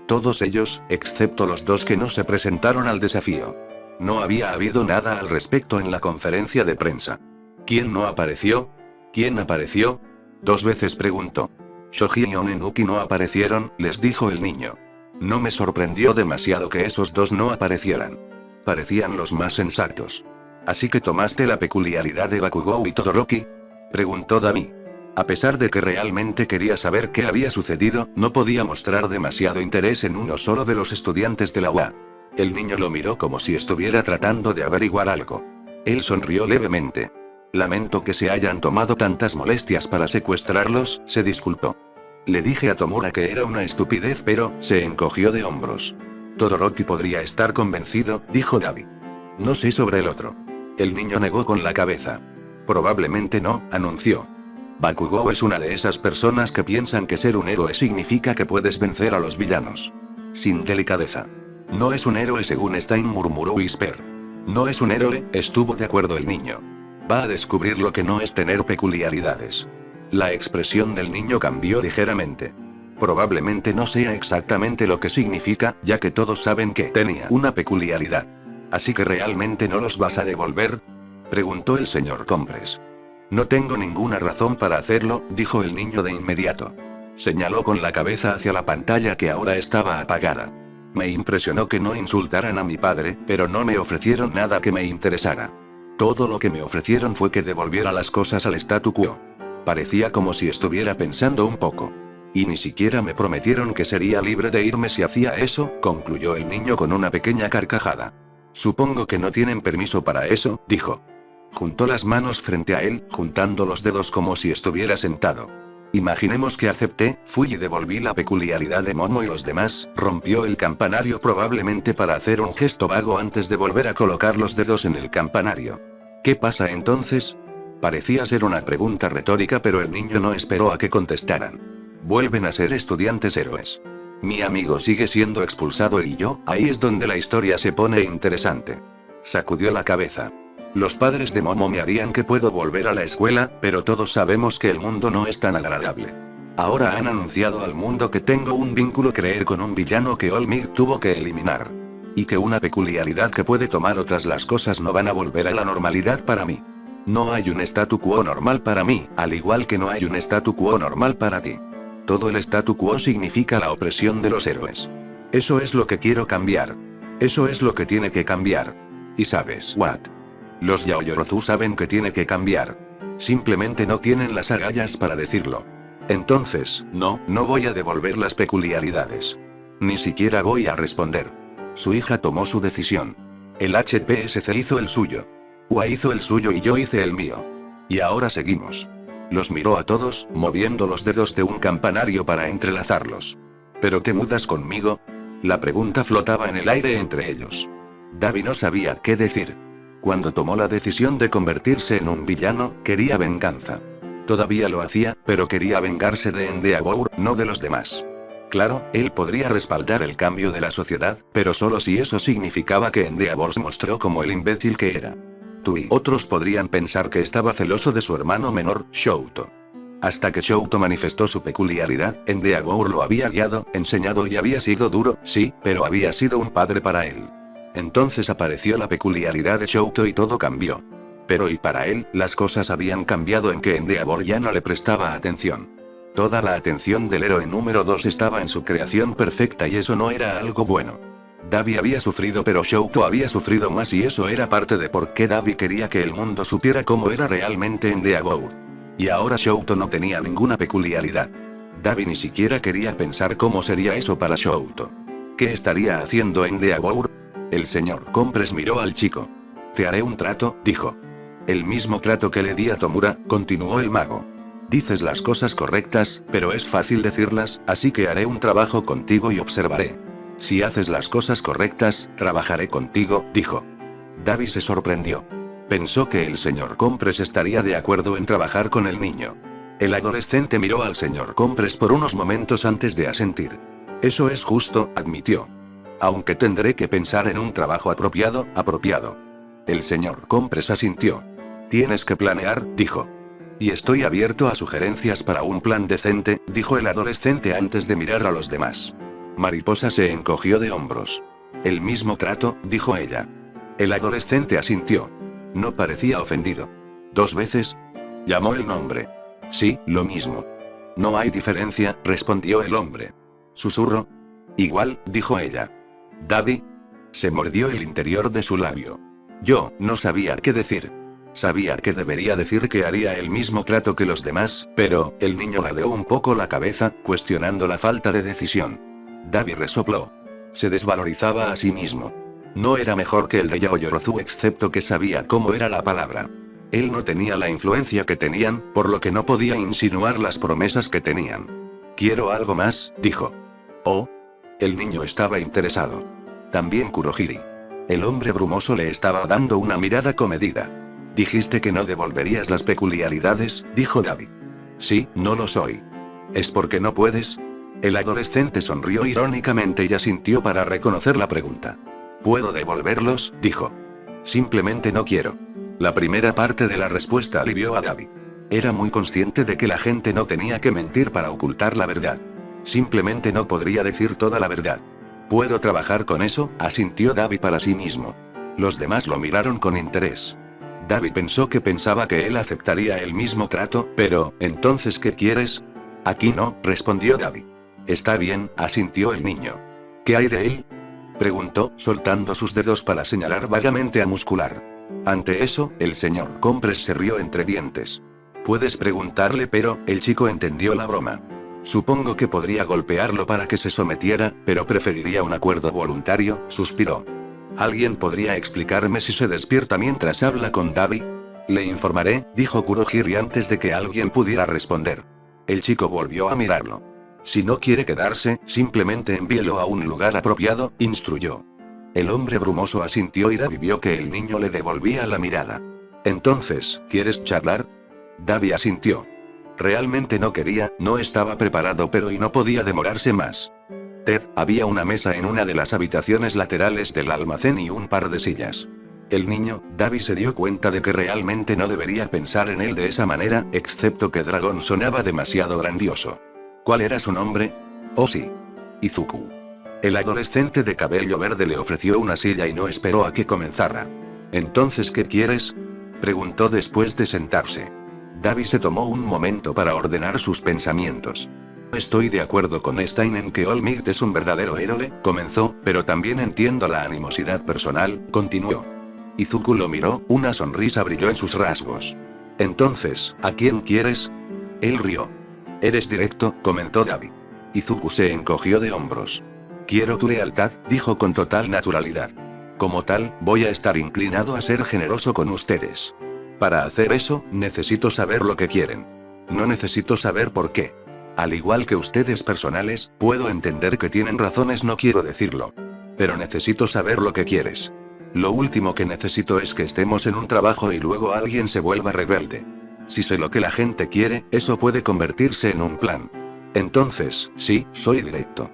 Todos ellos, excepto los dos que no se presentaron al desafío. No había habido nada al respecto en la conferencia de prensa. ¿Quién no apareció? ¿Quién apareció? 2 veces preguntó. Shoji y Onenuki no aparecieron, les dijo el niño. No me sorprendió demasiado que esos dos no aparecieran. Parecían los más sensatos. ¿Así que tomaste la peculiaridad de Bakugou y Todoroki? Preguntó Dabi. A pesar de que realmente quería saber qué había sucedido, no podía mostrar demasiado interés en uno solo de los estudiantes de la UA. El niño lo miró como si estuviera tratando de averiguar algo. Él sonrió levemente. Lamento que se hayan tomado tantas molestias para secuestrarlos, se disculpó. Le dije a Tomura que era una estupidez, pero se encogió de hombros. Todoroki podría estar convencido, dijo Dabi. No sé sobre el otro. El niño negó con la cabeza. Probablemente no, anunció. Bakugou es una de esas personas que piensan que ser un héroe significa que puedes vencer a los villanos. Sin delicadeza. No es un héroe según Stein, murmuró Whisper. No es un héroe, estuvo de acuerdo el niño. Va a descubrir lo que no es tener peculiaridades. La expresión del niño cambió ligeramente. Probablemente no sea exactamente lo que significa, ya que todos saben que tenía una peculiaridad. ¿Así que realmente no los vas a devolver? Preguntó el señor Compres. No tengo ninguna razón para hacerlo, dijo el niño de inmediato. Señaló con la cabeza hacia la pantalla que ahora estaba apagada. Me impresionó que no insultaran a mi padre, pero no me ofrecieron nada que me interesara. Todo lo que me ofrecieron fue que devolviera las cosas al statu quo. Parecía como si estuviera pensando un poco. Y ni siquiera me prometieron que sería libre de irme si hacía eso, concluyó el niño con una pequeña carcajada. Supongo que no tienen permiso para eso, dijo. Juntó las manos frente a él, juntando los dedos como si estuviera sentado. Imaginemos que acepté, fui y devolví la peculiaridad de Momo y los demás, rompió el campanario probablemente para hacer un gesto vago antes de volver a colocar los dedos en el campanario. ¿Qué pasa entonces? Parecía ser una pregunta retórica, pero el niño no esperó a que contestaran. Vuelven a ser estudiantes héroes. Mi amigo sigue siendo expulsado y yo, ahí es donde la historia se pone interesante. Sacudió la cabeza. Los padres de Momo me harían que puedo volver a la escuela, pero todos sabemos que el mundo no es tan agradable. Ahora han anunciado al mundo que tengo un vínculo creer con un villano que Olmig tuvo que eliminar. Y que una peculiaridad que puede tomar otras las cosas no van a volver a la normalidad para mí. No hay un statu quo normal para mí, al igual que no hay un statu quo normal para ti. Todo el statu quo significa la opresión de los héroes. Eso es lo que quiero cambiar. Eso es lo que tiene que cambiar. ¿Y sabes what? Los Yaoyorozu saben que tiene que cambiar. Simplemente no tienen las agallas para decirlo. Entonces, no voy a devolver las peculiaridades. Ni siquiera voy a responder. Su hija tomó su decisión. El HPSC hizo el suyo. Ua hizo el suyo y yo hice el mío. Y ahora seguimos. Los miró a todos, moviendo los dedos de un campanario para entrelazarlos. ¿Pero te mudas conmigo? La pregunta flotaba en el aire entre ellos. Dabi no sabía qué decir. Cuando tomó la decisión de convertirse en un villano, quería venganza. Todavía lo hacía, pero quería vengarse de Endeavor, no de los demás. Claro, él podría respaldar el cambio de la sociedad, pero solo si eso significaba que Endeavor se mostró como el imbécil que era. Tú y otros podrían pensar que estaba celoso de su hermano menor, Shouto. Hasta que Shouto manifestó su peculiaridad, Endeavor lo había guiado, enseñado y había sido duro, sí, pero había sido un padre para él. Entonces apareció la peculiaridad de Shouto y todo cambió. Pero y para él, las cosas habían cambiado en que Endeavor ya no le prestaba atención. Toda la atención del héroe número 2 estaba en su creación perfecta y eso no era algo bueno. Dabi había sufrido, pero Shouto había sufrido más y eso era parte de por qué Dabi quería que el mundo supiera cómo era realmente Endeavor. Y ahora Shouto no tenía ninguna peculiaridad. Dabi ni siquiera quería pensar cómo sería eso para Shouto. ¿Qué estaría haciendo Endeavor? El señor Compres miró al chico. Te haré un trato, dijo. El mismo trato que le di a Tomura, continuó el mago. Dices las cosas correctas, pero es fácil decirlas, así que haré un trabajo contigo y observaré. Si haces las cosas correctas, trabajaré contigo, dijo. Dabi se sorprendió. Pensó que el señor Compres estaría de acuerdo en trabajar con el niño. El adolescente miró al señor Compres por unos momentos antes de asentir. Eso es justo, admitió. Aunque tendré que pensar en un trabajo apropiado. El señor Compres asintió. Tienes que planear, dijo. Y estoy abierto a sugerencias para un plan decente, dijo el adolescente antes de mirar a los demás. Mariposa se encogió de hombros. El mismo trato, dijo ella. El adolescente asintió. No parecía ofendido. ¿2 veces? Llamó el nombre. Sí, lo mismo. No hay diferencia, respondió el hombre. ¿Susurro? Igual, dijo ella. ¿Davi? Se mordió el interior de su labio. Yo no sabía qué decir. Sabía que debería decir que haría el mismo trato que los demás, pero el niño ladeó un poco la cabeza, cuestionando la falta de decisión. Davi resopló. Se desvalorizaba a sí mismo. No era mejor que el de Yaoyorozu, excepto que sabía cómo era la palabra. Él no tenía la influencia que tenían, por lo que no podía insinuar las promesas que tenían. Quiero algo más, dijo. Oh. El niño estaba interesado. También Kurohiri. El hombre brumoso le estaba dando una mirada comedida. Dijiste que no devolverías las peculiaridades, dijo Davi. Sí, no lo soy. ¿Es porque no puedes? El adolescente sonrió irónicamente y asintió para reconocer la pregunta. ¿Puedo devolverlos?, dijo. Simplemente no quiero. La primera parte de la respuesta alivió a Davi. Era muy consciente de que la gente no tenía que mentir para ocultar la verdad. Simplemente no podría decir toda la verdad. ¿Puedo trabajar con eso?, asintió Davi para sí mismo. Los demás lo miraron con interés. Davi pensó que pensaba que él aceptaría el mismo trato, pero, ¿entonces qué quieres? Aquí no, respondió Davi. Está bien, asintió el niño. ¿Qué hay de él?, preguntó, soltando sus dedos para señalar vagamente a Muscular. Ante eso, el señor Compres se rió entre dientes. Puedes preguntarle, pero, el chico entendió la broma. Supongo que podría golpearlo para que se sometiera, pero preferiría un acuerdo voluntario, suspiró. ¿Alguien podría explicarme si se despierta mientras habla con Davi? Le informaré, dijo Kurohiri antes de que alguien pudiera responder. El chico volvió a mirarlo. Si no quiere quedarse, simplemente envíelo a un lugar apropiado, instruyó. El hombre brumoso asintió y Davi vio que el niño le devolvía la mirada. Entonces, ¿quieres charlar? Davi asintió. Realmente no quería, no estaba preparado, pero y no podía demorarse más. Ted, había una mesa en una de las habitaciones laterales del almacén y un par de sillas. El niño, Davi, se dio cuenta de que realmente no debería pensar en él de esa manera, excepto que Dragón sonaba demasiado grandioso. ¿Cuál era su nombre? Oh sí. Izuku. El adolescente de cabello verde le ofreció una silla y no esperó a que comenzara. ¿Entonces qué quieres?, preguntó después de sentarse. Davi se tomó un momento para ordenar sus pensamientos. Estoy de acuerdo con Stein en que All Might es un verdadero héroe, comenzó, pero también entiendo la animosidad personal, continuó. Izuku lo miró, una sonrisa brilló en sus rasgos. Entonces, ¿a quién quieres? Él rió. Eres directo, comentó Davi. Izuku se encogió de hombros. Quiero tu lealtad, dijo con total naturalidad. Como tal, voy a estar inclinado a ser generoso con ustedes. Para hacer eso, necesito saber lo que quieren. No necesito saber por qué. Al igual que ustedes personales, puedo entender que tienen razones, no quiero decirlo. Pero necesito saber lo que quieres. Lo último que necesito es que estemos en un trabajo y luego alguien se vuelva rebelde. Si sé lo que la gente quiere, eso puede convertirse en un plan. Entonces, sí, soy directo.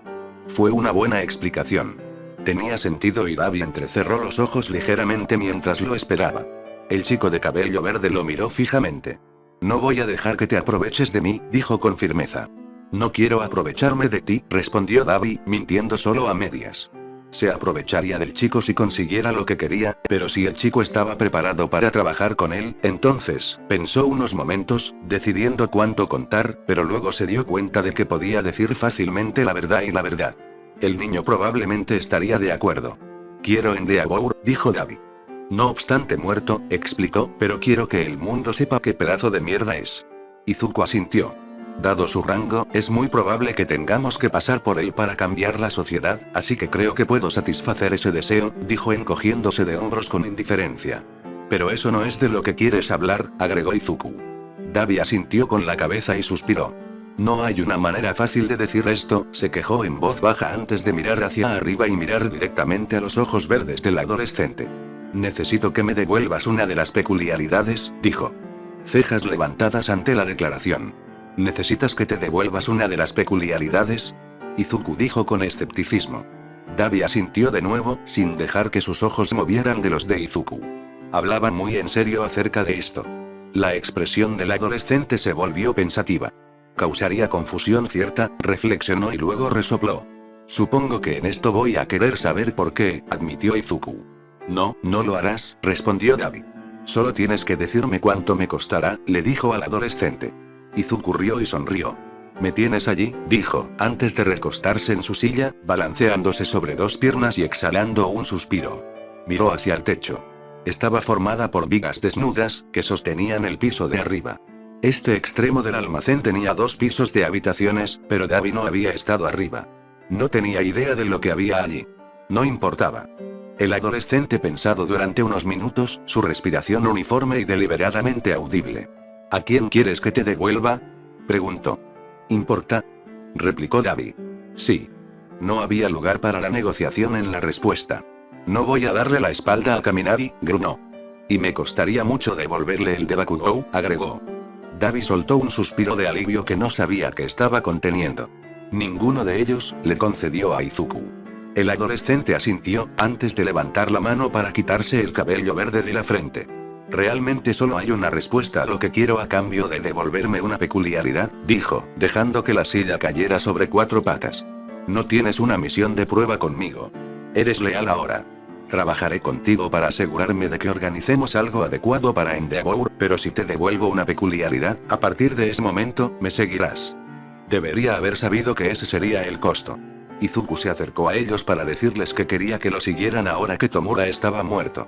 Fue una buena explicación. Tenía sentido y Davi entrecerró los ojos ligeramente mientras lo esperaba. El chico de cabello verde lo miró fijamente. No voy a dejar que te aproveches de mí, dijo con firmeza. No quiero aprovecharme de ti, respondió Davi, mintiendo solo a medias. Se aprovecharía del chico si consiguiera lo que quería, pero si el chico estaba preparado para trabajar con él, entonces, pensó unos momentos, decidiendo cuánto contar, pero luego se dio cuenta de que podía decir fácilmente la verdad y la verdad. El niño probablemente estaría de acuerdo. Quiero Endeavor, dijo Davi. No obstante muerto, explicó, pero quiero que el mundo sepa qué pedazo de mierda es. Izuku asintió. Dado su rango, es muy probable que tengamos que pasar por él para cambiar la sociedad, así que creo que puedo satisfacer ese deseo, dijo encogiéndose de hombros con indiferencia. Pero eso no es de lo que quieres hablar, agregó Izuku. Davi asintió con la cabeza y suspiró. No hay una manera fácil de decir esto, se quejó en voz baja antes de mirar hacia arriba y mirar directamente a los ojos verdes del adolescente. Necesito que me devuelvas una de las peculiaridades, dijo. Cejas levantadas ante la declaración. ¿Necesitas que te devuelvas una de las peculiaridades? Izuku dijo con escepticismo. Davi asintió de nuevo, sin dejar que sus ojos movieran de los de Izuku. Hablaba muy en serio acerca de esto. La expresión del adolescente se volvió pensativa. Causaría confusión cierta, reflexionó y luego resopló. Supongo que en esto voy a querer saber por qué, admitió Izuku. No, no lo harás, respondió Dabi. Solo tienes que decirme cuánto me costará, le dijo al adolescente. Izuku rió y sonrió. Me tienes allí, dijo, antes de recostarse en su silla, balanceándose sobre dos piernas y exhalando un suspiro. Miró hacia el techo. Estaba formada por vigas desnudas, que sostenían el piso de arriba. Este extremo del almacén tenía 2 pisos de habitaciones, pero Dabi no había estado arriba. No tenía idea de lo que había allí. No importaba. El adolescente pensado durante unos minutos, su respiración uniforme y deliberadamente audible. ¿A quién quieres que te devuelva?, preguntó. ¿Importa?, replicó Dabi. Sí. No había lugar para la negociación en la respuesta. No voy a darle la espalda a Kaminari, gruñó. Y me costaría mucho devolverle el de Bakugou, agregó. Dabi soltó un suspiro de alivio que no sabía que estaba conteniendo. Ninguno de ellos le concedió a Izuku. El adolescente asintió, antes de levantar la mano para quitarse el cabello verde de la frente. Realmente solo hay una respuesta a lo que quiero a cambio de devolverme una peculiaridad, dijo, dejando que la silla cayera sobre 4 patas. No tienes una misión de prueba conmigo. Eres leal ahora. Trabajaré contigo para asegurarme de que organicemos algo adecuado para Endeavor, pero si te devuelvo una peculiaridad, a partir de ese momento, me seguirás. Debería haber sabido que ese sería el costo. Izuku se acercó a ellos para decirles que quería que lo siguieran ahora que Tomura estaba muerto.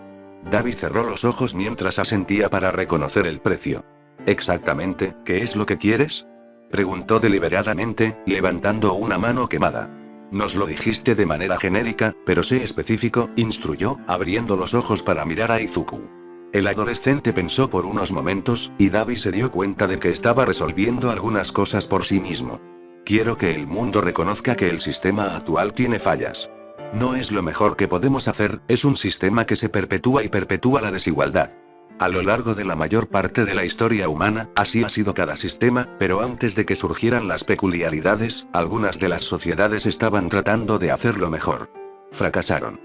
Dabi cerró los ojos mientras asentía para reconocer el precio. ¿Exactamente, qué es lo que quieres?, preguntó deliberadamente, levantando una mano quemada. Nos lo dijiste de manera genérica, pero sé específico, instruyó, abriendo los ojos para mirar a Izuku. El adolescente pensó por unos momentos, y Dabi se dio cuenta de que estaba resolviendo algunas cosas por sí mismo. Quiero que el mundo reconozca que el sistema actual tiene fallas. No es lo mejor que podemos hacer, es un sistema que se perpetúa y perpetúa la desigualdad. A lo largo de la mayor parte de la historia humana, así ha sido cada sistema, pero antes de que surgieran las peculiaridades, algunas de las sociedades estaban tratando de hacerlo mejor. Fracasaron.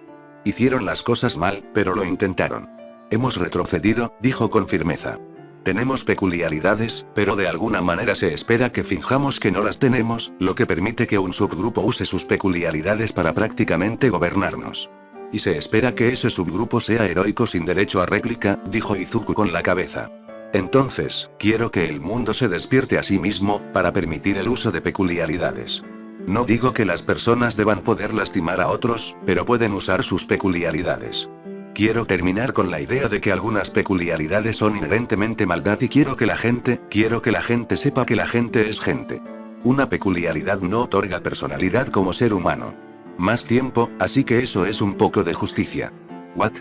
Hicieron las cosas mal, pero lo intentaron. Hemos retrocedido, dijo con firmeza. Tenemos peculiaridades, pero de alguna manera se espera que fijamos que no las tenemos, lo que permite que un subgrupo use sus peculiaridades para prácticamente gobernarnos. Y se espera que ese subgrupo sea heroico sin derecho a réplica, dijo Izuku con la cabeza. Entonces, quiero que el mundo se despierte a sí mismo, para permitir el uso de peculiaridades. No digo que las personas deban poder lastimar a otros, pero pueden usar sus peculiaridades. Quiero terminar con la idea de que algunas peculiaridades son inherentemente maldad y quiero que la gente sepa que la gente es gente. Una peculiaridad no otorga personalidad como ser humano. Más tiempo, así que eso es un poco de justicia. ¿What?,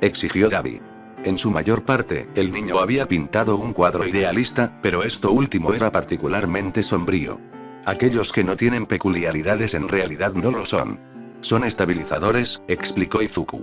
exigió Dabi. En su mayor parte, el niño había pintado un cuadro idealista, pero esto último era particularmente sombrío. Aquellos que no tienen peculiaridades en realidad no lo son. Son estabilizadores, explicó Izuku.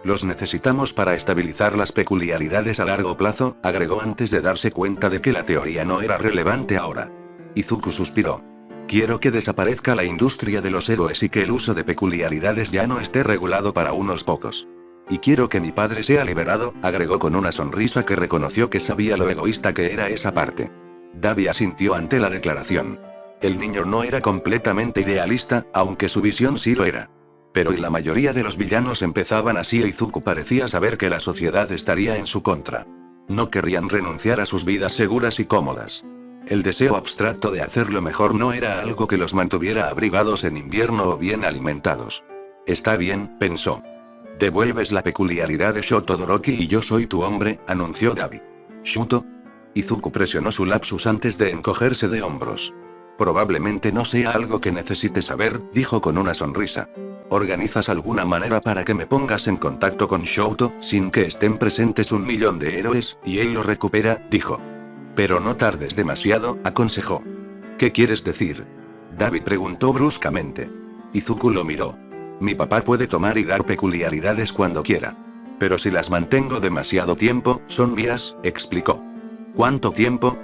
Los necesitamos para estabilizar las peculiaridades a largo plazo, agregó antes de darse cuenta de que la teoría no era relevante ahora. Izuku suspiró. Quiero que desaparezca la industria de los héroes y que el uso de peculiaridades ya no esté regulado para unos pocos. Y quiero que mi padre sea liberado, agregó con una sonrisa que reconoció que sabía lo egoísta que era esa parte. Dabi asintió ante la declaración. El niño no era completamente idealista, aunque su visión sí lo era. Pero y la mayoría de los villanos empezaban así e Izuku parecía saber que la sociedad estaría en su contra. No querrían renunciar a sus vidas seguras y cómodas. El deseo abstracto de hacerlo mejor no era algo que los mantuviera abrigados en invierno o bien alimentados. Está bien, pensó. Devuelves la peculiaridad de Shoto Todoroki y yo soy tu hombre, anunció Dabi. ¿Shuto? Izuku presionó su lapsus antes de encogerse de hombros. Probablemente no sea algo que necesites saber, dijo con una sonrisa. ¿Organizas alguna manera para que me pongas en contacto con Shoto, sin que estén presentes 1.000.000 de héroes, y él lo recupera?, dijo. Pero no tardes demasiado, aconsejó. ¿Qué quieres decir?, Dabi preguntó bruscamente. Izuku lo miró. Mi papá puede tomar y dar peculiaridades cuando quiera. Pero si las mantengo demasiado tiempo, son mías, explicó. ¿Cuánto tiempo?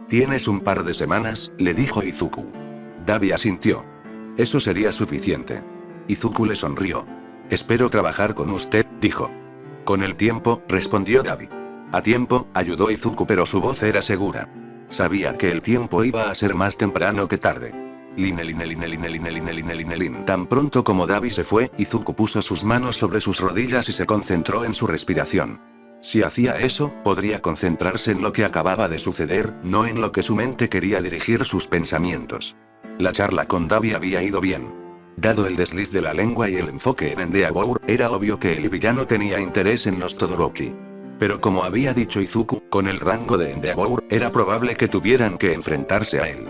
Tienes un par de semanas, le dijo Izuku. Dabi asintió. Eso sería suficiente. Izuku le sonrió. Espero trabajar con usted, dijo. Con el tiempo, respondió Dabi. A tiempo, ayudó Izuku, pero su voz era segura. Sabía que el tiempo iba a ser más temprano que tarde. Line. Tan pronto como Dabi se fue, Izuku puso sus manos sobre sus rodillas y se concentró en su respiración. Si hacía eso, podría concentrarse en lo que acababa de suceder, no en lo que su mente quería dirigir sus pensamientos. La charla con Dabi había ido bien. Dado el desliz de la lengua y el enfoque en Endeavor, era obvio que el villano tenía interés en los Todoroki. Pero como había dicho Izuku, con el rango de Endeavor, era probable que tuvieran que enfrentarse a él.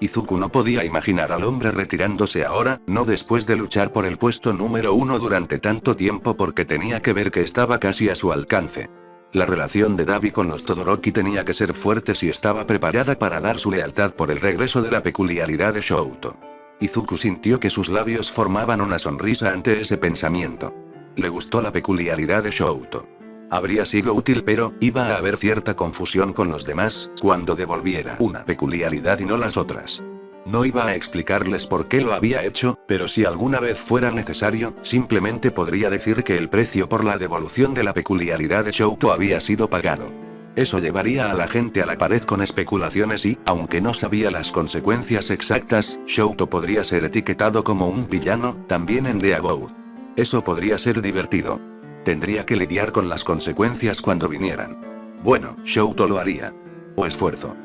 Izuku no podía imaginar al hombre retirándose ahora, no después de luchar por el puesto número 1 durante tanto tiempo porque tenía que ver que estaba casi a su alcance. La relación de Dabi con los Todoroki tenía que ser fuerte si estaba preparada para dar su lealtad por el regreso de la peculiaridad de Shouto. Izuku sintió que sus labios formaban una sonrisa ante ese pensamiento. Le gustó la peculiaridad de Shouto. Habría sido útil, pero iba a haber cierta confusión con los demás cuando devolviera una peculiaridad y no las otras. No iba a explicarles por qué lo había hecho, pero si alguna vez fuera necesario, simplemente podría decir que el precio por la devolución de la peculiaridad de Shouto había sido pagado. Eso llevaría a la gente a la pared con especulaciones y, aunque no sabía las consecuencias exactas, Shouto podría ser etiquetado como un villano, también en Endeavor. Eso podría ser divertido. Tendría que lidiar con las consecuencias cuando vinieran. Bueno, Shouto lo haría. O esfuerzo.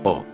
O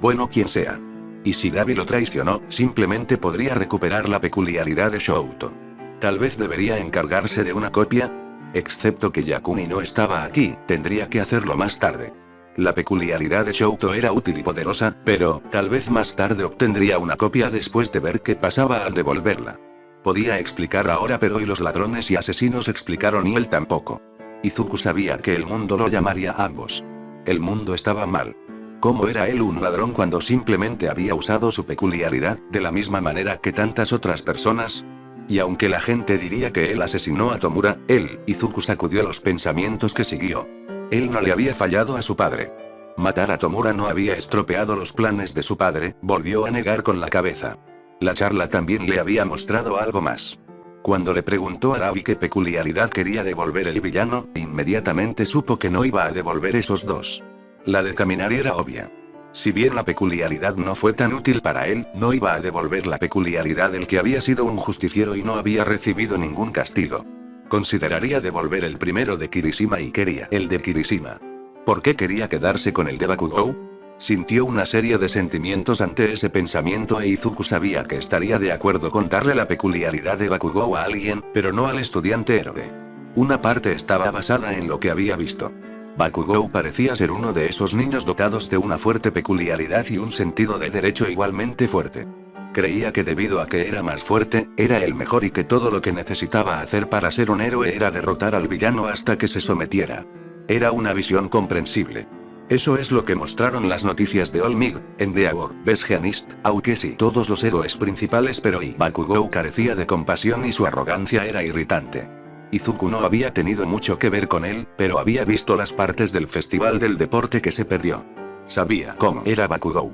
bueno, quien sea. Y si Dabi lo traicionó, simplemente podría recuperar la peculiaridad de Shouto. Tal vez debería encargarse de una copia. Excepto que Yakuni no estaba aquí, tendría que hacerlo más tarde. La peculiaridad de Shouto era útil y poderosa, pero tal vez más tarde obtendría una copia después de ver qué pasaba al devolverla. Podía explicar ahora, pero hoy los ladrones y asesinos explicaron y él tampoco. Izuku sabía que el mundo lo llamaría a ambos. El mundo estaba mal. ¿Cómo era él un ladrón cuando simplemente había usado su peculiaridad, de la misma manera que tantas otras personas? Y aunque la gente diría que él asesinó a Tomura, Izuku sacudió los pensamientos que siguió. Él no le había fallado a su padre. Matar a Tomura no había estropeado los planes de su padre, volvió a negar con la cabeza. La charla también le había mostrado algo más. Cuando le preguntó a Dabi qué peculiaridad quería devolver el villano, inmediatamente supo que no iba a devolver esos dos. La de caminar era obvia. Si bien la peculiaridad no fue tan útil para él, no iba a devolver la peculiaridad del que había sido un justiciero y no había recibido ningún castigo. Consideraría devolver el primero de Kirishima y quería el de Kirishima. ¿Por qué quería quedarse con el de Bakugou? Sintió una serie de sentimientos ante ese pensamiento e Izuku sabía que estaría de acuerdo con darle la peculiaridad de Bakugou a alguien, pero no al estudiante héroe. Una parte estaba basada en lo que había visto. Bakugou parecía ser uno de esos niños dotados de una fuerte peculiaridad y un sentido de derecho igualmente fuerte. Creía que debido a que era más fuerte, era el mejor y que todo lo que necesitaba hacer para ser un héroe era derrotar al villano hasta que se sometiera. Era una visión comprensible. Eso es lo que mostraron las noticias de All Might, Endeavor, Besgeanist, Aokesi, todos los héroes principales, pero Bakugou carecía de compasión y su arrogancia era irritante. Izuku no había tenido mucho que ver con él, pero había visto las partes del festival del deporte que se perdió. Sabía cómo era Bakugou.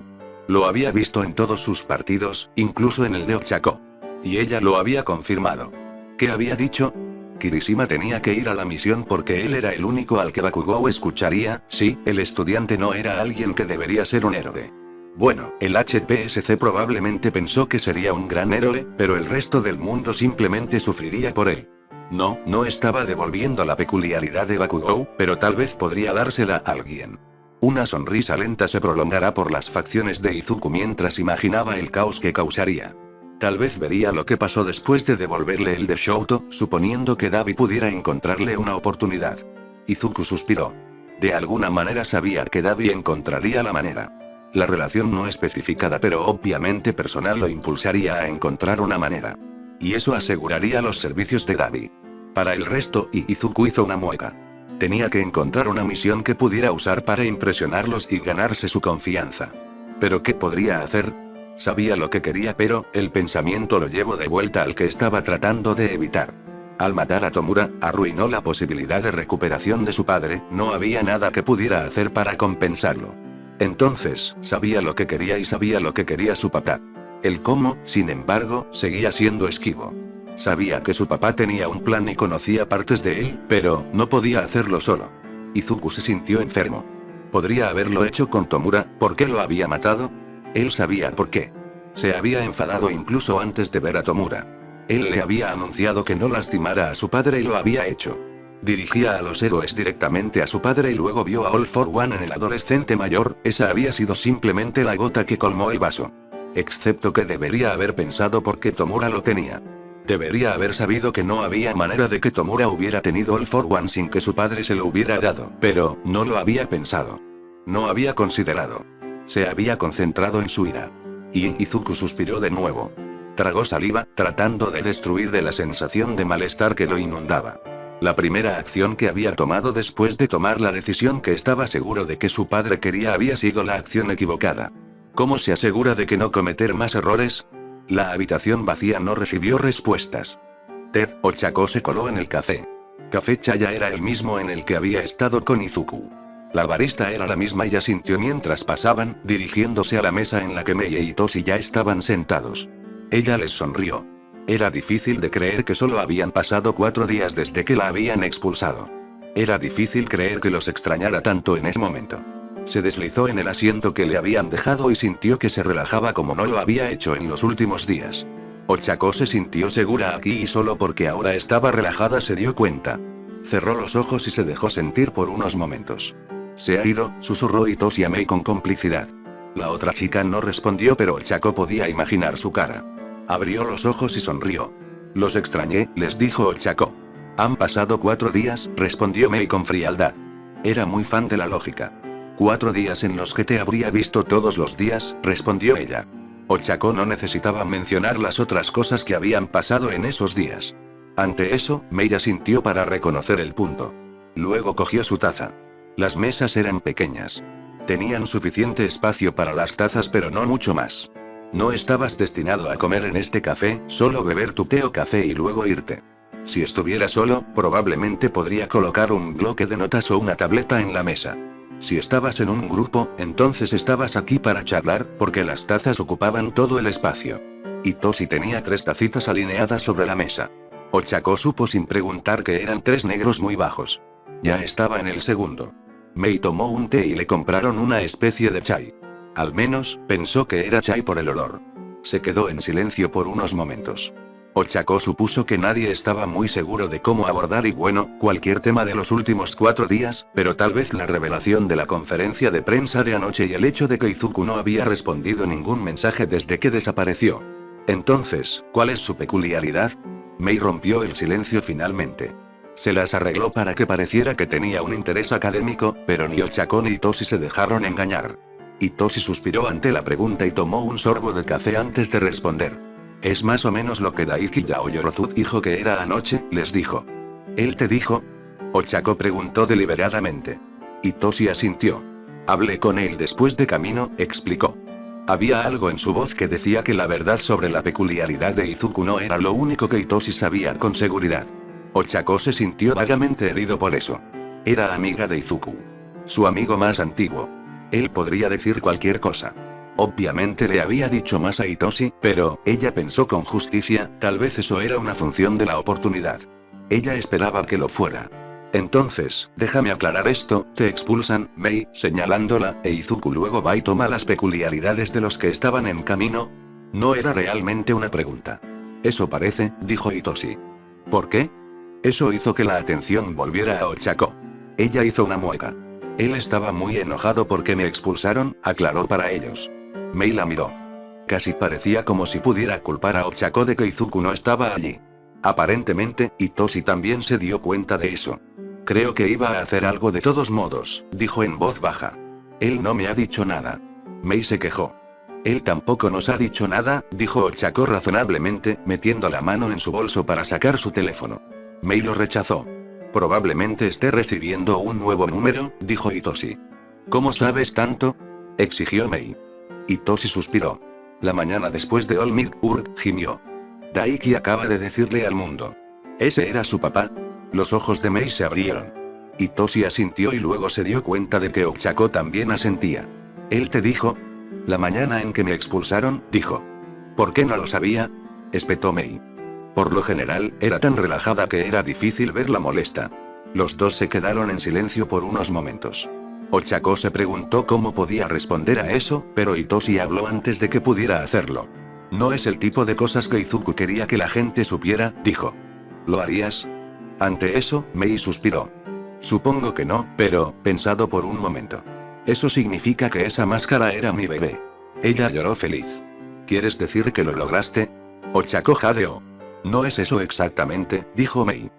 Lo había visto en todos sus partidos, incluso en el de Ochako. Y ella lo había confirmado. ¿Qué había dicho? Kirishima tenía que ir a la misión porque él era el único al que Bakugou escucharía. Sí, el estudiante no era alguien que debería ser un héroe. Bueno, el HPSC probablemente pensó que sería un gran héroe, pero el resto del mundo simplemente sufriría por él. No estaba devolviendo la peculiaridad de Bakugou, pero tal vez podría dársela a alguien. Una sonrisa lenta se prolongará por las facciones de Izuku mientras imaginaba el caos que causaría. Tal vez vería lo que pasó después de devolverle el de Shouto, suponiendo que Dabi pudiera encontrarle una oportunidad. Izuku suspiró. De alguna manera sabía que Dabi encontraría la manera. La relación no especificada pero obviamente personal lo impulsaría a encontrar una manera. Y eso aseguraría los servicios de Dabi. Para el resto, Izuku hizo una mueca. Tenía que encontrar una misión que pudiera usar para impresionarlos y ganarse su confianza. ¿Pero qué podría hacer? Sabía lo que quería, pero el pensamiento lo llevó de vuelta al que estaba tratando de evitar. Al matar a Tomura, arruinó la posibilidad de recuperación de su padre, no había nada que pudiera hacer para compensarlo. Entonces, sabía lo que quería y sabía lo que quería su papá. El cómo, sin embargo, seguía siendo esquivo. Sabía que su papá tenía un plan y conocía partes de él, pero no podía hacerlo solo. Izuku se sintió enfermo. ¿Podría haberlo hecho con Tomura? ¿Por qué lo había matado? Él sabía por qué. Se había enfadado incluso antes de ver a Tomura. Él le había anunciado que no lastimara a su padre y lo había hecho. Dirigía a los héroes directamente a su padre y luego vio a All for One en el adolescente mayor. Esa había sido simplemente la gota que colmó el vaso. Excepto que debería haber pensado por qué Tomura lo tenía. Debería haber sabido que no había manera de que Tomura hubiera tenido All for One sin que su padre se lo hubiera dado, pero no lo había pensado. No había considerado. Se había concentrado en su ira. Y Izuku suspiró de nuevo. Tragó saliva, tratando de destruir de la sensación de malestar que lo inundaba. La primera acción que había tomado después de tomar la decisión que estaba seguro de que su padre quería había sido la acción equivocada. ¿Cómo se asegura de que no cometer más errores? La habitación vacía no recibió respuestas. Ted Ochako se coló en el café. Café Chaya era el mismo en el que había estado con Izuku. La barista era la misma y asintió mientras pasaban, dirigiéndose a la mesa en la que Mei e Itoshi ya estaban sentados. Ella les sonrió. Era difícil de creer que solo habían pasado 4 días desde que la habían expulsado. Era difícil creer que los extrañara tanto en ese momento. Se deslizó en el asiento que le habían dejado y sintió que se relajaba como no lo había hecho en los últimos días. Ochako se sintió segura aquí y solo porque ahora estaba relajada se dio cuenta. Cerró los ojos y se dejó sentir por unos momentos. Se ha ido, susurró Itoshi a Mei con complicidad. La otra chica no respondió pero Ochako podía imaginar su cara. Abrió los ojos y sonrió. Los extrañé, les dijo Ochako. Han pasado 4 días, respondió Mei con frialdad. Era muy fan de la lógica. 4 días en los que te habría visto todos los días, respondió ella. Ochako no necesitaba mencionar las otras cosas que habían pasado en esos días. Ante eso, Mei asintió para reconocer el punto. Luego cogió su taza. Las mesas eran pequeñas. Tenían suficiente espacio para las tazas pero no mucho más. No estabas destinado a comer en este café, solo beber tu té o café y luego irte. Si estuviera solo, probablemente podría colocar un bloque de notas o una tableta en la mesa. Si estabas en un grupo, entonces estabas aquí para charlar, porque las tazas ocupaban todo el espacio. Itoshi tenía 3 tacitas alineadas sobre la mesa. Ochako supo sin preguntar que eran 3 negros muy bajos. Ya estaba en el segundo. Mei tomó un té y le compraron una especie de chai. Al menos, pensó que era chai por el olor. Se quedó en silencio por unos momentos. Ochako supuso que nadie estaba muy seguro de cómo abordar y bueno, cualquier tema de los últimos 4 días, pero tal vez la revelación de la conferencia de prensa de anoche y el hecho de que Izuku no había respondido ningún mensaje desde que desapareció. Entonces, ¿cuál es su peculiaridad? Mei rompió el silencio finalmente. Se las arregló para que pareciera que tenía un interés académico, pero ni Ochako ni Itoshi se dejaron engañar. Itoshi suspiró ante la pregunta y tomó un sorbo de café antes de responder. Es más o menos lo que Daiki Yaoyorozu dijo que era anoche, les dijo. ¿Él te dijo? Ochako preguntó deliberadamente. Itoshi asintió. Hablé con él después de camino, explicó. Había algo en su voz que decía que la verdad sobre la peculiaridad de Izuku no era lo único que Itoshi sabía con seguridad. Ochako se sintió vagamente herido por eso. Era amiga de Izuku. Su amigo más antiguo. Él podría decir cualquier cosa. Obviamente le había dicho más a Itoshi, pero, ella pensó con justicia, tal vez eso era una función de la oportunidad. Ella esperaba que lo fuera. Entonces, déjame aclarar esto, te expulsan, Mei, señalándola, e Izuku luego va y toma las peculiaridades de los que estaban en camino. No era realmente una pregunta. Eso parece, dijo Itoshi. ¿Por qué? Eso hizo que la atención volviera a Ochako. Ella hizo una mueca. Él estaba muy enojado porque me expulsaron, aclaró para ellos. Mei la miró. Casi parecía como si pudiera culpar a Ochako de que Izuku no estaba allí. Aparentemente, Itoshi también se dio cuenta de eso. Creo que iba a hacer algo de todos modos, dijo en voz baja. Él no me ha dicho nada. Mei se quejó. Él tampoco nos ha dicho nada, dijo Ochako razonablemente, metiendo la mano en su bolso para sacar su teléfono. Mei lo rechazó. Probablemente esté recibiendo un nuevo número, dijo Itoshi. ¿Cómo sabes tanto? Exigió Mei. Itoshi suspiró. La mañana después de All Milk Urg, gimió. Daiki acaba de decirle al mundo. ¿Ese era su papá? Los ojos de Mei se abrieron. Itoshi asintió y luego se dio cuenta de que Ochako también asentía. ¿Él te dijo? La mañana en que me expulsaron, dijo. ¿Por qué no lo sabía? Espetó Mei. Por lo general, era tan relajada que era difícil verla molesta. Los dos se quedaron en silencio por unos momentos. Ochako se preguntó cómo podía responder a eso, pero Itoshi habló antes de que pudiera hacerlo. No es el tipo de cosas que Izuku quería que la gente supiera, dijo. ¿Lo harías? Ante eso, Mei suspiró. Supongo que no, pero, pensado por un momento. Eso significa que esa máscara era mi bebé. Ella lloró feliz. ¿Quieres decir que lo lograste? Ochako jadeó. No es eso exactamente, dijo Mei.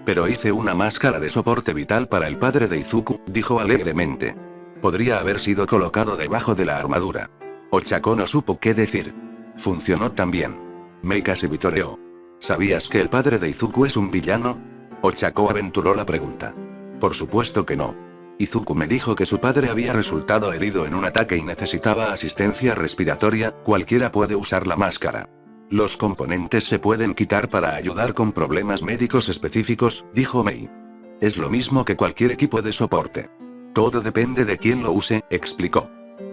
Pero hice una máscara de soporte vital para el padre de Izuku, dijo alegremente. Podría haber sido colocado debajo de la armadura. Ochako no supo qué decir. Funcionó también. Mei casi vitoreó. ¿Sabías que el padre de Izuku es un villano? Ochako aventuró la pregunta. Por supuesto que no. Izuku me dijo que su padre había resultado herido en un ataque y necesitaba asistencia respiratoria, cualquiera puede usar la máscara. Los componentes se pueden quitar para ayudar con problemas médicos específicos, dijo Mei. Es lo mismo que cualquier equipo de soporte. Todo depende de quién lo use, explicó.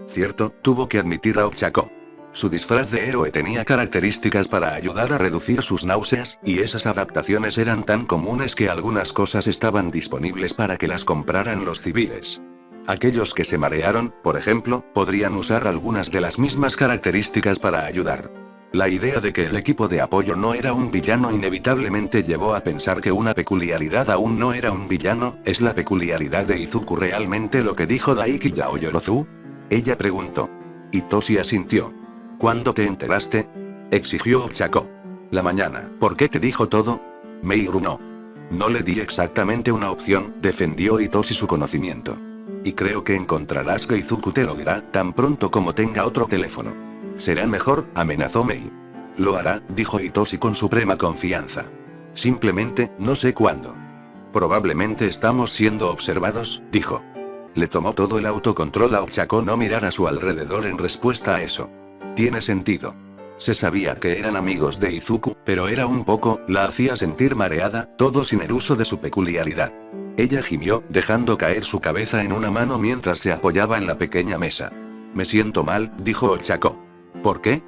Cierto, tuvo que admitir a Ochako. Su disfraz de héroe tenía características para ayudar a reducir sus náuseas, y esas adaptaciones eran tan comunes que algunas cosas estaban disponibles para que las compraran los civiles. Aquellos que se marearon, por ejemplo, podrían usar algunas de las mismas características para ayudar. La idea de que el equipo de apoyo no era un villano inevitablemente llevó a pensar que una peculiaridad aún no era un villano. ¿Es la peculiaridad de Izuku realmente lo que dijo Daiki Yaoyorozu? Ella preguntó. Hitoshi asintió. ¿Cuándo te enteraste? Exigió Ochako. La mañana. ¿Por qué te dijo todo? Mei gruñó. No le di exactamente una opción, defendió Hitoshi su conocimiento. Y creo que encontrarás que Izuku te lo dirá tan pronto como tenga otro teléfono. Será mejor, amenazó Mei. Lo hará, dijo Hitoshi con suprema confianza. Simplemente, no sé cuándo. Probablemente estamos siendo observados, dijo. Le tomó todo el autocontrol a Ochako no mirar a su alrededor en respuesta a eso. Tiene sentido. Se sabía que eran amigos de Izuku, pero era un poco, la hacía sentir mareada, todo sin el uso de su peculiaridad. Ella gimió, dejando caer su cabeza en una mano mientras se apoyaba en la pequeña mesa. Me siento mal, dijo Ochako. ¿Por qué?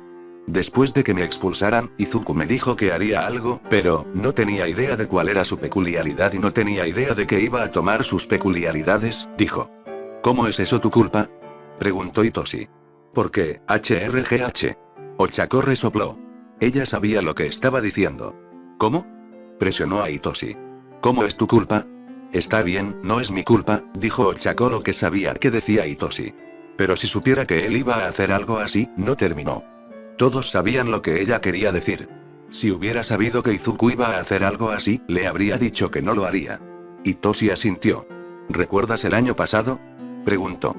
Después de que me expulsaran, Izuku me dijo que haría algo, pero no tenía idea de cuál era su peculiaridad y no tenía idea de que iba a tomar sus peculiaridades, dijo. ¿Cómo es eso tu culpa? Preguntó Hitoshi. ¿Por qué, HRGH? Ochako resopló. Ella sabía lo que estaba diciendo. ¿Cómo? Presionó a Hitoshi. ¿Cómo es tu culpa? Está bien, no es mi culpa, dijo Ochako lo que sabía que decía Hitoshi. Pero si supiera que él iba a hacer algo así, no terminó. Todos sabían lo que ella quería decir. Si hubiera sabido que Izuku iba a hacer algo así, le habría dicho que no lo haría. Hitoshi asintió. ¿Recuerdas el año pasado? Preguntó.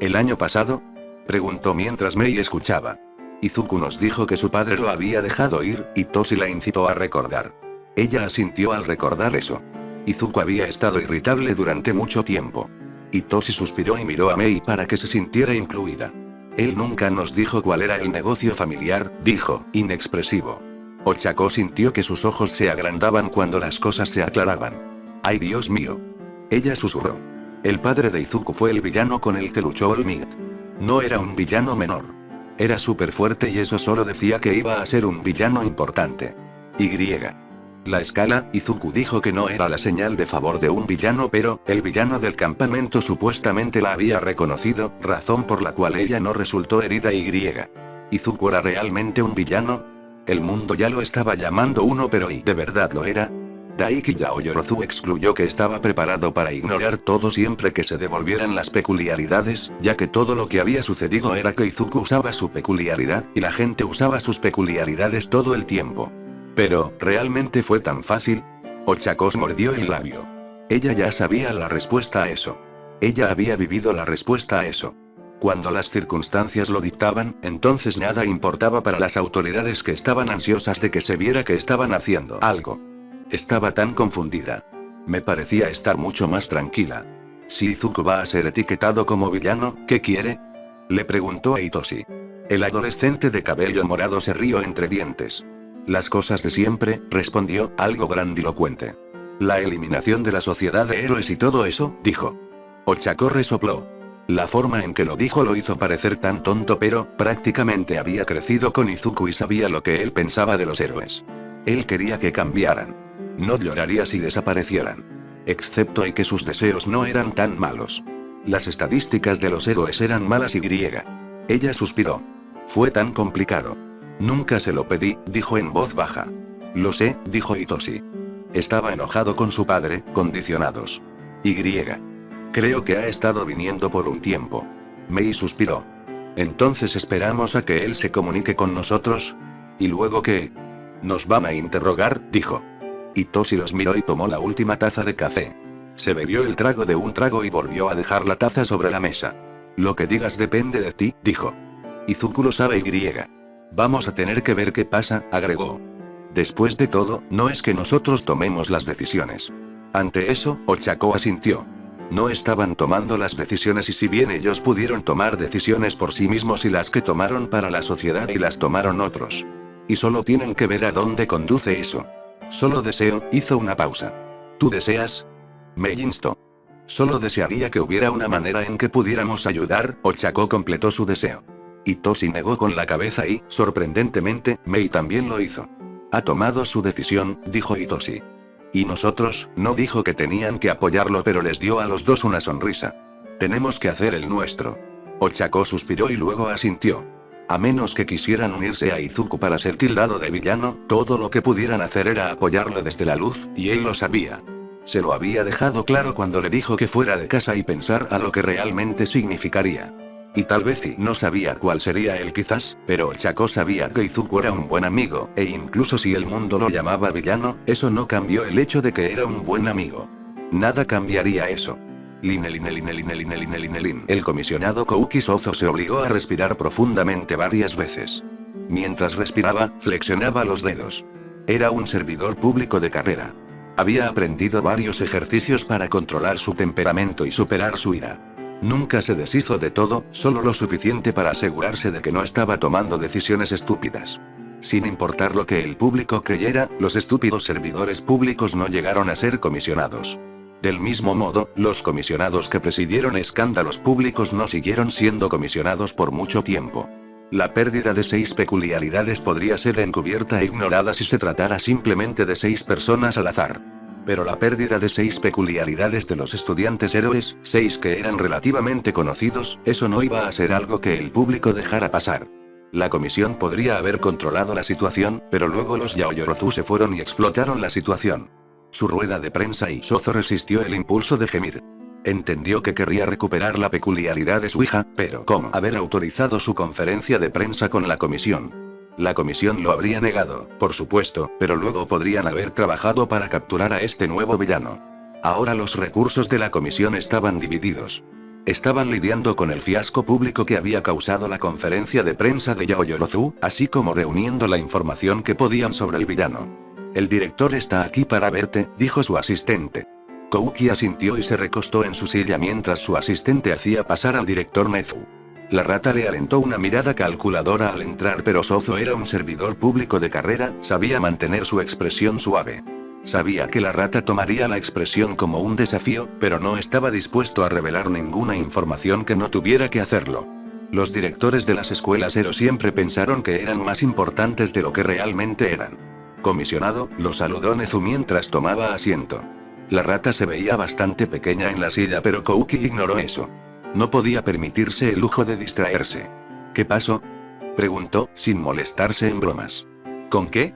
¿El año pasado? Preguntó mientras Mei escuchaba. Izuku nos dijo que su padre lo había dejado ir, y Hitoshi la incitó a recordar. Ella asintió al recordar eso. Izuku había estado irritable durante mucho tiempo. Hitoshi suspiró y miró a Mei para que se sintiera incluida. Él nunca nos dijo cuál era el negocio familiar, dijo, inexpresivo. Ochako sintió que sus ojos se agrandaban cuando las cosas se aclaraban. ¡Ay, Dios mío! Ella susurró. El padre de Izuku fue el villano con el que luchó All Might. No era un villano menor. Era súper fuerte y eso solo decía que iba a ser un villano importante. Y. La escala, Izuku dijo que no era la señal de favor de un villano, pero el villano del campamento supuestamente la había reconocido, razón por la cual ella no resultó herida. Y. ¿Izuku era realmente un villano? El mundo ya lo estaba llamando uno, pero ¿y de verdad lo era? Daiki Yaoyorozu excluyó que estaba preparado para ignorar todo siempre que se devolvieran las peculiaridades, ya que todo lo que había sucedido era que Izuku usaba su peculiaridad, y la gente usaba sus peculiaridades todo el tiempo. Pero, ¿realmente fue tan fácil? Ochako mordió el labio. Ella ya sabía la respuesta a eso. Ella había vivido la respuesta a eso. Cuando las circunstancias lo dictaban, entonces nada importaba para las autoridades que estaban ansiosas de que se viera que estaban haciendo algo. Estaba tan confundida. Me parecía estar mucho más tranquila. Si Izuku va a ser etiquetado como villano, ¿qué quiere? Le preguntó a Hitoshi. El adolescente de cabello morado se rió entre dientes. Las cosas de siempre, respondió, algo grandilocuente. La eliminación de la sociedad de héroes y todo eso, dijo. Ochako resopló. La forma en que lo dijo lo hizo parecer tan tonto, pero prácticamente había crecido con Izuku y sabía lo que él pensaba de los héroes. Él quería que cambiaran. No lloraría si desaparecieran. Excepto y que sus deseos no eran tan malos. Las estadísticas de los héroes eran malas. Y. Ella suspiró. Fue tan complicado. Nunca se lo pedí, dijo en voz baja. Lo sé, dijo Hitoshi. Estaba enojado con su padre, condicionados. Creo que ha estado viniendo por un tiempo. Mei suspiró. Entonces esperamos a que él se comunique con nosotros. ¿Y luego qué? Nos van a interrogar, dijo. Hitoshi los miró y tomó la última taza de café. Se bebió el trago de un trago y volvió a dejar la taza sobre la mesa. Lo que digas depende de ti, dijo. Izuku lo sabe y. Vamos a tener que ver qué pasa, agregó. Después de todo, no es que nosotros tomemos las decisiones. Ante eso, Ochako asintió. No estaban tomando las decisiones y si bien ellos pudieron tomar decisiones por sí mismos y las que tomaron para la sociedad y las tomaron otros. Y solo tienen que ver a dónde conduce eso. Solo deseo, hizo una pausa. ¿Tú deseas? Me instó. Solo desearía que hubiera una manera en que pudiéramos ayudar, Ochako completó su deseo. Hitoshi negó con la cabeza y, sorprendentemente, Mei también lo hizo. Ha tomado su decisión, dijo Hitoshi. Y nosotros, no dijo que tenían que apoyarlo pero les dio a los dos una sonrisa. Tenemos que hacer el nuestro. Ochako suspiró y luego asintió. A menos que quisieran unirse a Izuku para ser tildado de villano, todo lo que pudieran hacer era apoyarlo desde la luz, y él lo sabía. Se lo había dejado claro cuando le dijo que fuera de casa y pensar a lo que realmente significaría. Y tal vez no sabía cuál sería él quizás, pero Ochako sabía que Izuku era un buen amigo, e incluso si el mundo lo llamaba villano, eso no cambió el hecho de que era un buen amigo. Nada cambiaría eso. El comisionado Kouki Sozo se obligó a respirar profundamente varias veces. Mientras respiraba, flexionaba los dedos. Era un servidor público de carrera. Había aprendido varios ejercicios para controlar su temperamento y superar su ira. Nunca se deshizo de todo, solo lo suficiente para asegurarse de que no estaba tomando decisiones estúpidas. Sin importar lo que el público creyera, los estúpidos servidores públicos no llegaron a ser comisionados. Del mismo modo, los comisionados que presidieron escándalos públicos no siguieron siendo comisionados por mucho tiempo. La pérdida de 6 peculiaridades podría ser encubierta e ignorada si se tratara simplemente de 6 personas al azar. Pero la pérdida de 6 peculiaridades de los estudiantes héroes, 6 que eran relativamente conocidos, eso no iba a ser algo que el público dejara pasar. La comisión podría haber controlado la situación, pero luego los Yaoyorozu se fueron y explotaron la situación. Su rueda de prensa y Sozo resistió el impulso de gemir. Entendió que querría recuperar la peculiaridad de su hija, pero ¿cómo haber autorizado su conferencia de prensa con la comisión? La comisión lo habría negado, por supuesto, pero luego podrían haber trabajado para capturar a este nuevo villano. Ahora los recursos de la comisión estaban divididos. Estaban lidiando con el fiasco público que había causado la conferencia de prensa de Yaoyorozu, así como reuniendo la información que podían sobre el villano. El director está aquí para verte, dijo su asistente. Kouki asintió y se recostó en su silla mientras su asistente hacía pasar al director Nezu. La rata le alentó una mirada calculadora al entrar, pero Sozo era un servidor público de carrera, sabía mantener su expresión suave. Sabía que la rata tomaría la expresión como un desafío, pero no estaba dispuesto a revelar ninguna información que no tuviera que hacerlo. Los directores de las escuelas Ero siempre pensaron que eran más importantes de lo que realmente eran. Comisionado, lo saludó Nezu mientras tomaba asiento. La rata se veía bastante pequeña en la silla, pero Kouki ignoró eso. No podía permitirse el lujo de distraerse. ¿Qué pasó?, preguntó, sin molestarse en bromas. ¿Con qué?,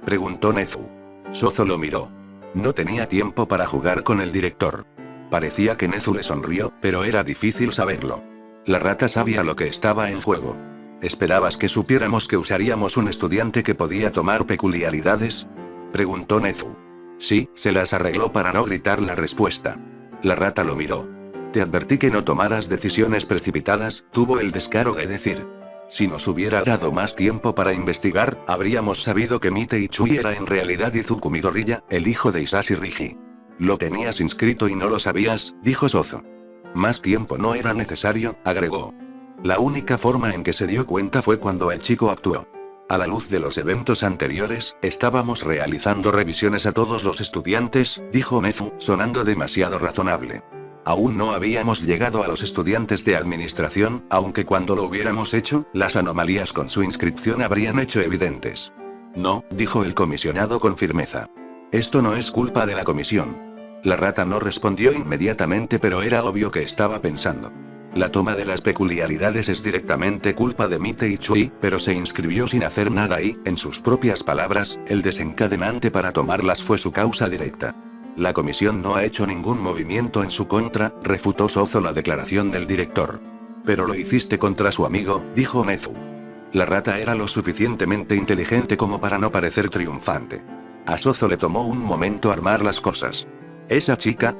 preguntó Nezu. Sozo lo miró. No tenía tiempo para jugar con el director. Parecía que Nezu le sonrió, pero era difícil saberlo. La rata sabía lo que estaba en juego. ¿Esperabas que supiéramos que usaríamos un estudiante que podía tomar peculiaridades?, preguntó Nezu. Sí, se las arregló para no gritar la respuesta. La rata lo miró. Te advertí que no tomaras decisiones precipitadas, tuvo el descaro de decir. Si nos hubiera dado más tiempo para investigar, habríamos sabido que Mite Ichui era en realidad Izuku Midoriya, el hijo de Isashi Rigi. Lo tenías inscrito y no lo sabías, dijo Sozo. Más tiempo no era necesario, agregó. La única forma en que se dio cuenta fue cuando el chico actuó. A la luz de los eventos anteriores, estábamos realizando revisiones a todos los estudiantes, dijo Nezu, sonando demasiado razonable. Aún no habíamos llegado a los estudiantes de administración, aunque cuando lo hubiéramos hecho, las anomalías con su inscripción habrían hecho evidentes. No, dijo el comisionado con firmeza. Esto no es culpa de la comisión. La rata no respondió inmediatamente, pero era obvio que estaba pensando. La toma de las peculiaridades es directamente culpa de Mite y Chui, pero se inscribió sin hacer nada y, en sus propias palabras, el desencadenante para tomarlas fue su causa directa. La comisión no ha hecho ningún movimiento en su contra, refutó Sozo la declaración del director. Pero lo hiciste contra su amigo, dijo Nezu. La rata era lo suficientemente inteligente como para no parecer triunfante. A Sozo le tomó un momento armar las cosas. ¿Esa chica?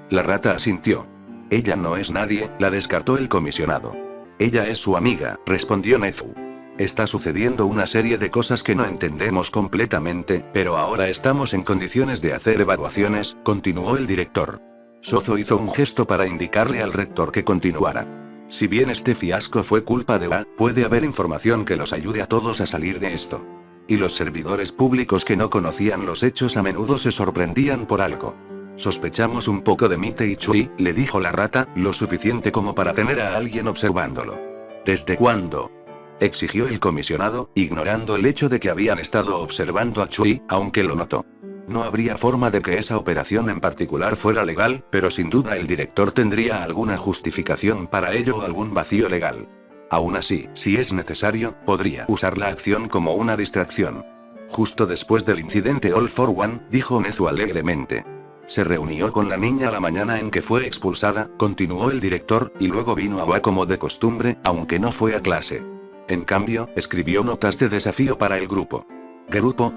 La rata asintió. Ella no es nadie, la descartó el comisionado. Ella es su amiga, respondió Nezu. Está sucediendo una serie de cosas que no entendemos completamente, pero ahora estamos en condiciones de hacer evaluaciones, continuó el director. Sozo hizo un gesto para indicarle al rector que continuara. Si bien este fiasco fue culpa de A, puede haber información que los ayude a todos a salir de esto. Y los servidores públicos que no conocían los hechos a menudo se sorprendían por algo. Sospechamos un poco de Mite y Chui, le dijo la rata, lo suficiente como para tener a alguien observándolo. ¿Desde cuándo? Exigió el comisionado, ignorando el hecho de que habían estado observando a Chui, aunque lo notó. No habría forma de que esa operación en particular fuera legal, pero sin duda el director tendría alguna justificación para ello o algún vacío legal. Aún así, si es necesario, podría usar la acción como una distracción. Justo después del incidente All for One, dijo Nezu alegremente. Se reunió con la niña la mañana en que fue expulsada, continuó el director, y luego vino a UA como de costumbre, aunque no fue a clase. En cambio, escribió notas de desafío para el grupo. ¿Grupo?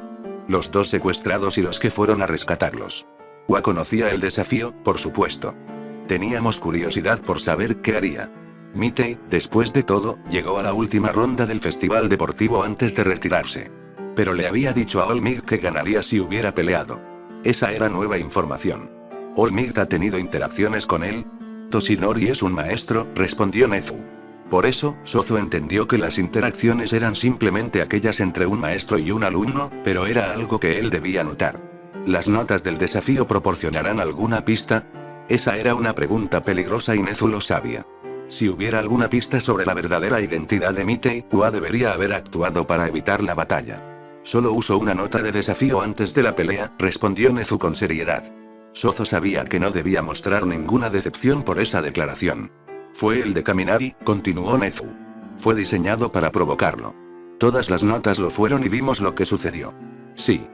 Los 2 secuestrados y los que fueron a rescatarlos. UA conocía el desafío, por supuesto. Teníamos curiosidad por saber qué haría. Mitei, después de todo, llegó a la última ronda del festival deportivo antes de retirarse. Pero le había dicho a Olmig que ganaría si hubiera peleado. Esa era nueva información. ¿Olmig ha tenido interacciones con él? Toshinori es un maestro, respondió Nezu. Por eso, Sozo entendió que las interacciones eran simplemente aquellas entre un maestro y un alumno, pero era algo que él debía notar. ¿Las notas del desafío proporcionarán alguna pista? Esa era una pregunta peligrosa y Nezu lo sabía. Si hubiera alguna pista sobre la verdadera identidad de Mitei, UA debería haber actuado para evitar la batalla. Solo usó una nota de desafío antes de la pelea, respondió Nezu con seriedad. Sozo sabía que no debía mostrar ninguna decepción por esa declaración. Fue el de Kaminari, continuó Nezu. Fue diseñado para provocarlo. Todas las notas lo fueron y vimos lo que sucedió. Sí.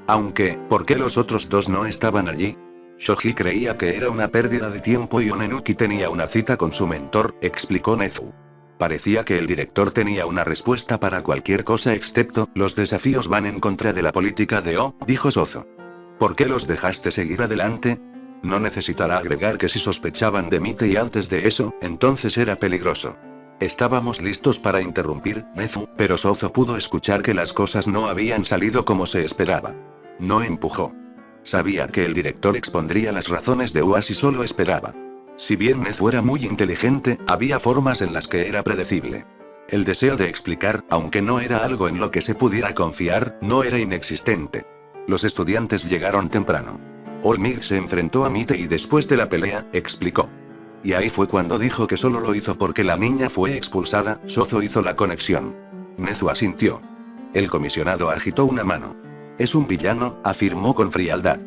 Aunque, ¿por qué los otros 2 no estaban allí? Shoji creía que era una pérdida de tiempo y Onenuki tenía una cita con su mentor, explicó Nezu. Parecía que el director tenía una respuesta para cualquier cosa excepto, los desafíos van en contra de la política de O, dijo Sozo. ¿Por qué los dejaste seguir adelante? No necesitará agregar que si sospechaban de Mite y antes de eso, entonces era peligroso. Estábamos listos para interrumpir, Nezu, pero Sozo pudo escuchar que las cosas no habían salido como se esperaba. No empujó. Sabía que el director expondría las razones de UA si solo esperaba. Si bien Nezu era muy inteligente, había formas en las que era predecible. El deseo de explicar, aunque no era algo en lo que se pudiera confiar, no era inexistente. Los estudiantes llegaron temprano. Olmig se enfrentó a Mite y después de la pelea, explicó. Y ahí fue cuando dijo que solo lo hizo porque la niña fue expulsada, Sozo hizo la conexión. Nezu asintió. El comisionado agitó una mano. Es un villano, afirmó con frialdad.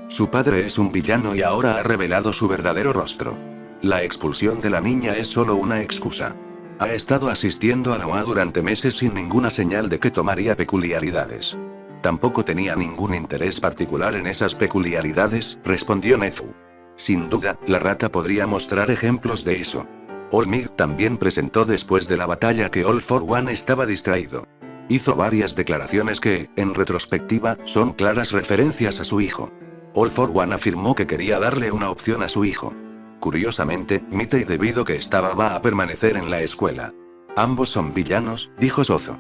Su padre es un villano y ahora ha revelado su verdadero rostro. La expulsión de la niña es solo una excusa. Ha estado asistiendo a la UA durante meses sin ninguna señal de que tomaría peculiaridades. Tampoco tenía ningún interés particular en esas peculiaridades, respondió Nezu. Sin duda, la rata podría mostrar ejemplos de eso. Olmig también presentó después de la batalla que All for One estaba distraído. Hizo varias declaraciones que, en retrospectiva, son claras referencias a su hijo. All for One afirmó que quería darle una opción a su hijo. Curiosamente, Mitei debido que va a permanecer en la escuela. Ambos son villanos, dijo Sozo.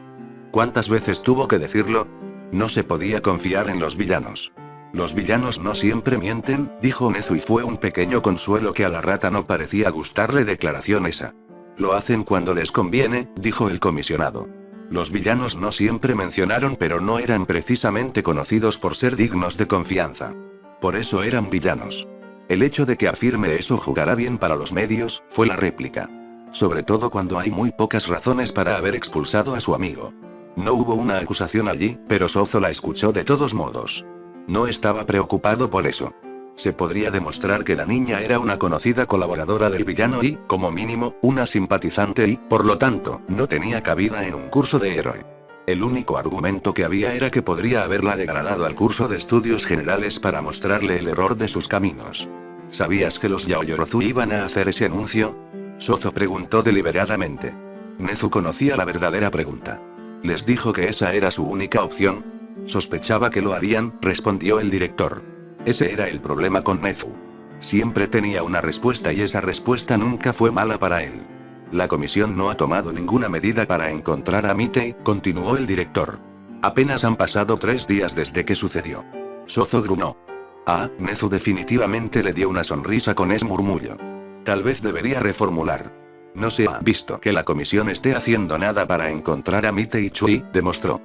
¿Cuántas veces tuvo que decirlo? No se podía confiar en los villanos. Los villanos no siempre mienten, dijo Nezu y fue un pequeño consuelo que a la rata no parecía gustarle declaración esa. Lo hacen cuando les conviene, dijo el comisionado. Los villanos no siempre mencionaron pero no eran precisamente conocidos por ser dignos de confianza. Por eso eran villanos. El hecho de que afirme eso jugará bien para los medios, fue la réplica. Sobre todo cuando hay muy pocas razones para haber expulsado a su amigo. No hubo una acusación allí, pero Sozo la escuchó de todos modos. No estaba preocupado por eso. Se podría demostrar que la niña era una conocida colaboradora del villano y, como mínimo, una simpatizante y, por lo tanto, no tenía cabida en un curso de héroe. El único argumento que había era que podría haberla degradado al curso de estudios generales para mostrarle el error de sus caminos. ¿Sabías que los Yaoyorozu iban a hacer ese anuncio? Sozo preguntó deliberadamente. Nezu conocía la verdadera pregunta. ¿Les dijo que esa era su única opción? Sospechaba que lo harían, respondió el director. Ese era el problema con Nezu. Siempre tenía una respuesta y esa respuesta nunca fue mala para él. La comisión no ha tomado ninguna medida para encontrar a Mitei, continuó el director. Apenas han pasado 3 días desde que sucedió. Sozo grunó. Nezu definitivamente le dio una sonrisa con ese murmullo. Tal vez debería reformular. No se ha visto que la comisión esté haciendo nada para encontrar a Mitei Chui, demostró.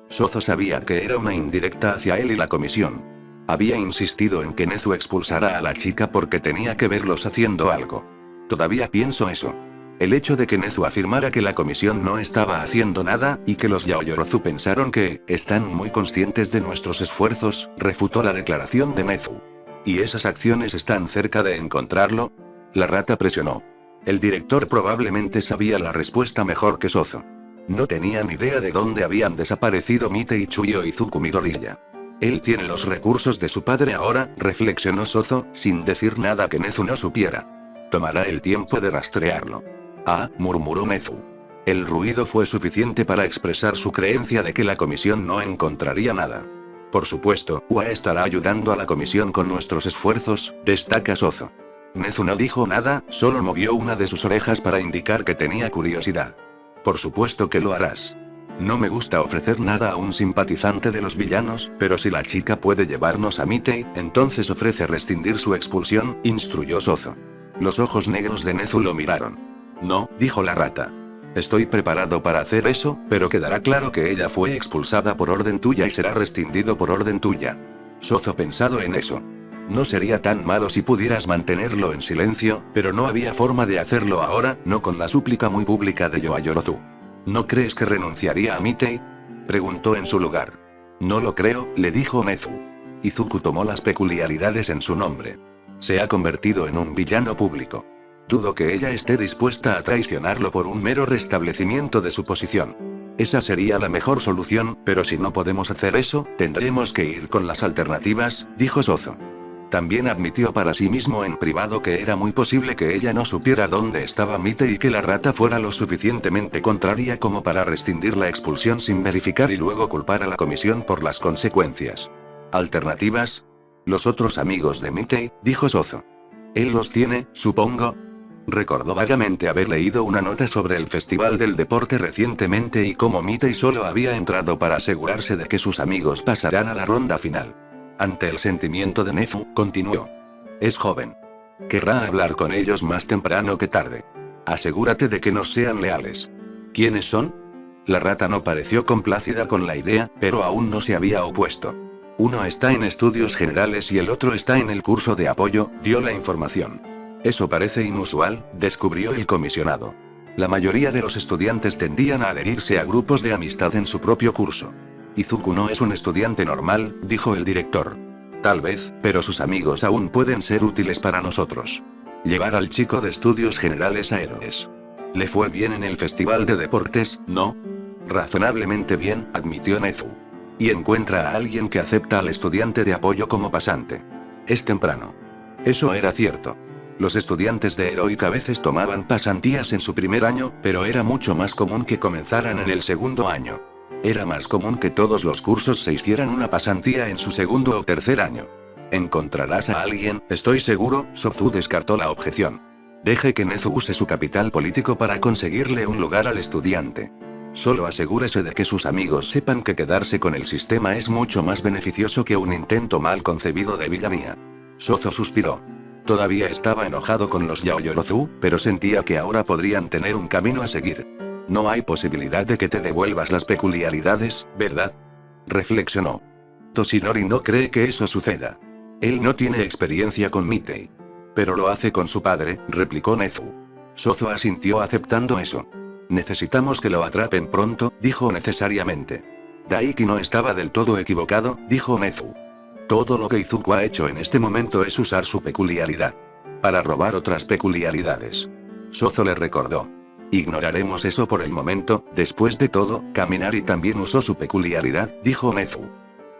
Sozo sabía que era una indirecta hacia él y la comisión. Había insistido en que Nezu expulsara a la chica porque tenía que verlos haciendo algo. Todavía pienso eso. El hecho de que Nezu afirmara que la comisión no estaba haciendo nada, y que los Yaoyorozu pensaron que, están muy conscientes de nuestros esfuerzos, refutó la declaración de Nezu. ¿Y esas acciones están cerca de encontrarlo? La rata presionó. El director probablemente sabía la respuesta mejor que Sozo. No tenía ni idea de dónde habían desaparecido Mitei Chui o Izuku Midoriya. Él tiene los recursos de su padre ahora, reflexionó Sozo, sin decir nada que Nezu no supiera. Tomará el tiempo de rastrearlo. Murmuró Nezu. El ruido fue suficiente para expresar su creencia de que la comisión no encontraría nada. Por supuesto, UA estará ayudando a la comisión con nuestros esfuerzos, destaca Sozo. Nezu no dijo nada, solo movió una de sus orejas para indicar que tenía curiosidad. Por supuesto que lo harás. No me gusta ofrecer nada a un simpatizante de los villanos, pero si la chica puede llevarnos a Mitei, entonces ofrece rescindir su expulsión, instruyó Sozo. Los ojos negros de Nezu lo miraron. No, dijo la rata. Estoy preparado para hacer eso, pero quedará claro que ella fue expulsada por orden tuya y será rescindido por orden tuya. Sozo pensado en eso. No sería tan malo si pudieras mantenerlo en silencio, pero no había forma de hacerlo ahora, no con la súplica muy pública de Yaoyorozu. ¿No crees que renunciaría a Mitei? Preguntó en su lugar. No lo creo, le dijo Nezu. Izuku tomó las peculiaridades en su nombre. Se ha convertido en un villano público. Dudo que ella esté dispuesta a traicionarlo por un mero restablecimiento de su posición. Esa sería la mejor solución, pero si no podemos hacer eso, tendremos que ir con las alternativas, dijo Sozo. También admitió para sí mismo en privado que era muy posible que ella no supiera dónde estaba Mitei y que la rata fuera lo suficientemente contraria como para rescindir la expulsión sin verificar y luego culpar a la comisión por las consecuencias. ¿Alternativas? Los otros amigos de Mitei, dijo Sozo. Él los tiene, supongo. Recordó vagamente haber leído una nota sobre el Festival del Deporte recientemente y cómo Mitei solo había entrado para asegurarse de que sus amigos pasarán a la ronda final. Ante el sentimiento de Nezu, continuó. Es joven. Querrá hablar con ellos más temprano que tarde. Asegúrate de que nos sean leales. ¿Quiénes son? La rata no pareció complacida con la idea, pero aún no se había opuesto. Uno está en estudios generales y el otro está en el curso de apoyo, dio la información. Eso parece inusual, descubrió el comisionado. La mayoría de los estudiantes tendían a adherirse a grupos de amistad en su propio curso. Izuku no es un estudiante normal, dijo el director. Tal vez, pero sus amigos aún pueden ser útiles para nosotros. Llevar al chico de estudios generales a héroes. Le fue bien en el festival de deportes, ¿no? Razonablemente bien, admitió Nezu. Y encuentra a alguien que acepta al estudiante de apoyo como pasante. Es temprano. Eso era cierto. Los estudiantes de Heroic a veces tomaban pasantías en su primer año, pero era mucho más común que comenzaran en el segundo año. Era más común que todos los cursos se hicieran una pasantía en su segundo o tercer año. Encontrarás a alguien, estoy seguro, Sozu descartó la objeción. Deje que Nezu use su capital político para conseguirle un lugar al estudiante. Solo asegúrese de que sus amigos sepan que quedarse con el sistema es mucho más beneficioso que un intento mal concebido de villanía. Sozo suspiró. Todavía estaba enojado con los Yaoyorozu, pero sentía que ahora podrían tener un camino a seguir. No hay posibilidad de que te devuelvas las peculiaridades, ¿verdad? Reflexionó. Toshinori no cree que eso suceda. Él no tiene experiencia con Mitei. Pero lo hace con su padre, replicó Nezu. Sozo asintió aceptando eso. Necesitamos que lo atrapen pronto, dijo necesariamente. Daiki no estaba del todo equivocado, dijo Nezu. Todo lo que Izuku ha hecho en este momento es usar su peculiaridad para robar otras peculiaridades. Sozo le recordó. Ignoraremos eso por el momento. Después de todo, Kaminari también usó su peculiaridad, dijo Nezu.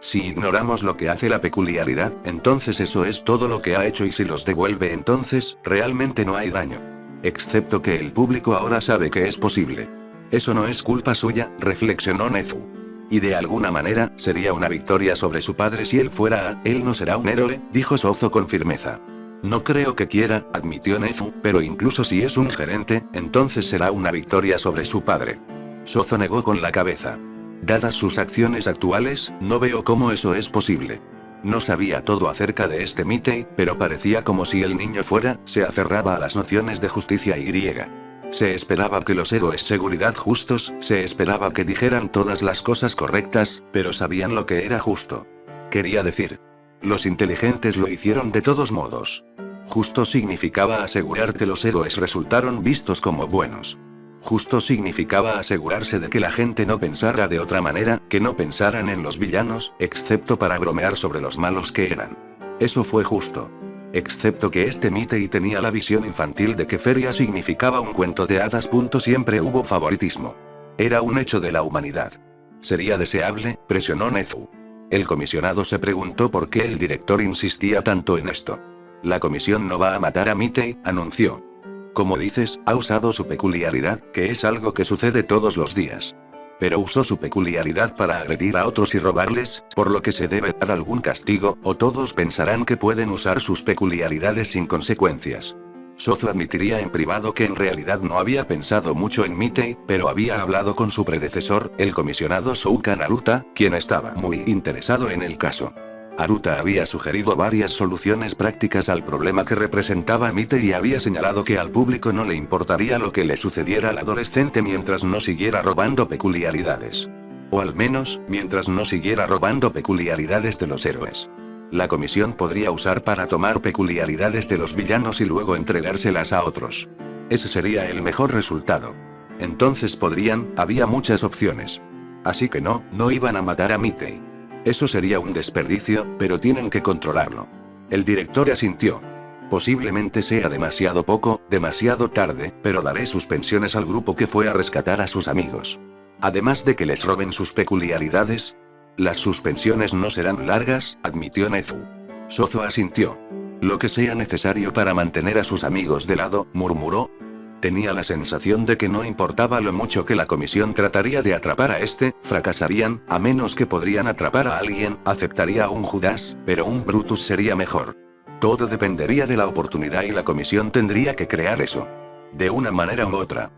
Si ignoramos lo que hace la peculiaridad, entonces eso es todo lo que ha hecho, y si los devuelve entonces, realmente no hay daño. Excepto que el público ahora sabe que es posible. Eso no es culpa suya, reflexionó Nezu. Y de alguna manera, sería una victoria sobre su padre si él fuera él no será un héroe, dijo Sozo con firmeza. No creo que quiera, admitió Nezu, pero incluso si es un gerente, entonces será una victoria sobre su padre. Sozo negó con la cabeza. Dadas sus acciones actuales, no veo cómo eso es posible. No sabía todo acerca de este Mitei, pero parecía como si el niño se aferraba a las nociones de justicia y griega. Se esperaba que los héroes seguridad justos, se esperaba que dijeran todas las cosas correctas, pero sabían lo que era justo. Quería decir. Los inteligentes lo hicieron de todos modos. Justo significaba asegurar que los héroes resultaron vistos como buenos. Justo significaba asegurarse de que la gente no pensara de otra manera, que no pensaran en los villanos, excepto para bromear sobre los malos que eran. Eso fue justo. Excepto que este Mitei tenía la visión infantil de que feria significaba un cuento de hadas. Siempre hubo favoritismo. Era un hecho de la humanidad. ¿Sería deseable?, presionó Nezu. El comisionado se preguntó por qué el director insistía tanto en esto. La comisión no va a matar a Mitei, anunció. Como dices, ha usado su peculiaridad, que es algo que sucede todos los días. Pero usó su peculiaridad para agredir a otros y robarles, por lo que se debe dar algún castigo, o todos pensarán que pueden usar sus peculiaridades sin consecuencias. Sozo admitiría en privado que en realidad no había pensado mucho en Mitei, pero había hablado con su predecesor, el comisionado Soukan Aruta, quien estaba muy interesado en el caso. Aruta había sugerido varias soluciones prácticas al problema que representaba Mitei y había señalado que al público no le importaría lo que le sucediera al adolescente mientras no siguiera robando peculiaridades. O al menos, mientras no siguiera robando peculiaridades de los héroes. La comisión podría usar para tomar peculiaridades de los villanos y luego entregárselas a otros. Ese sería el mejor resultado. Entonces había muchas opciones. Así que no iban a matar a Mitei. Eso sería un desperdicio, pero tienen que controlarlo. El director asintió. Posiblemente sea demasiado poco, demasiado tarde, pero daré suspensiones al grupo que fue a rescatar a sus amigos. Además de que les roben sus peculiaridades. Las suspensiones no serán largas, admitió Nezu. Sozo asintió. Lo que sea necesario para mantener a sus amigos de lado, murmuró. Tenía la sensación de que no importaba lo mucho que la comisión trataría de atrapar a fracasarían, a menos que podrían atrapar a alguien, aceptaría a un Judas, pero un Brutus sería mejor. Todo dependería de la oportunidad y la comisión tendría que crear eso. De una manera u otra.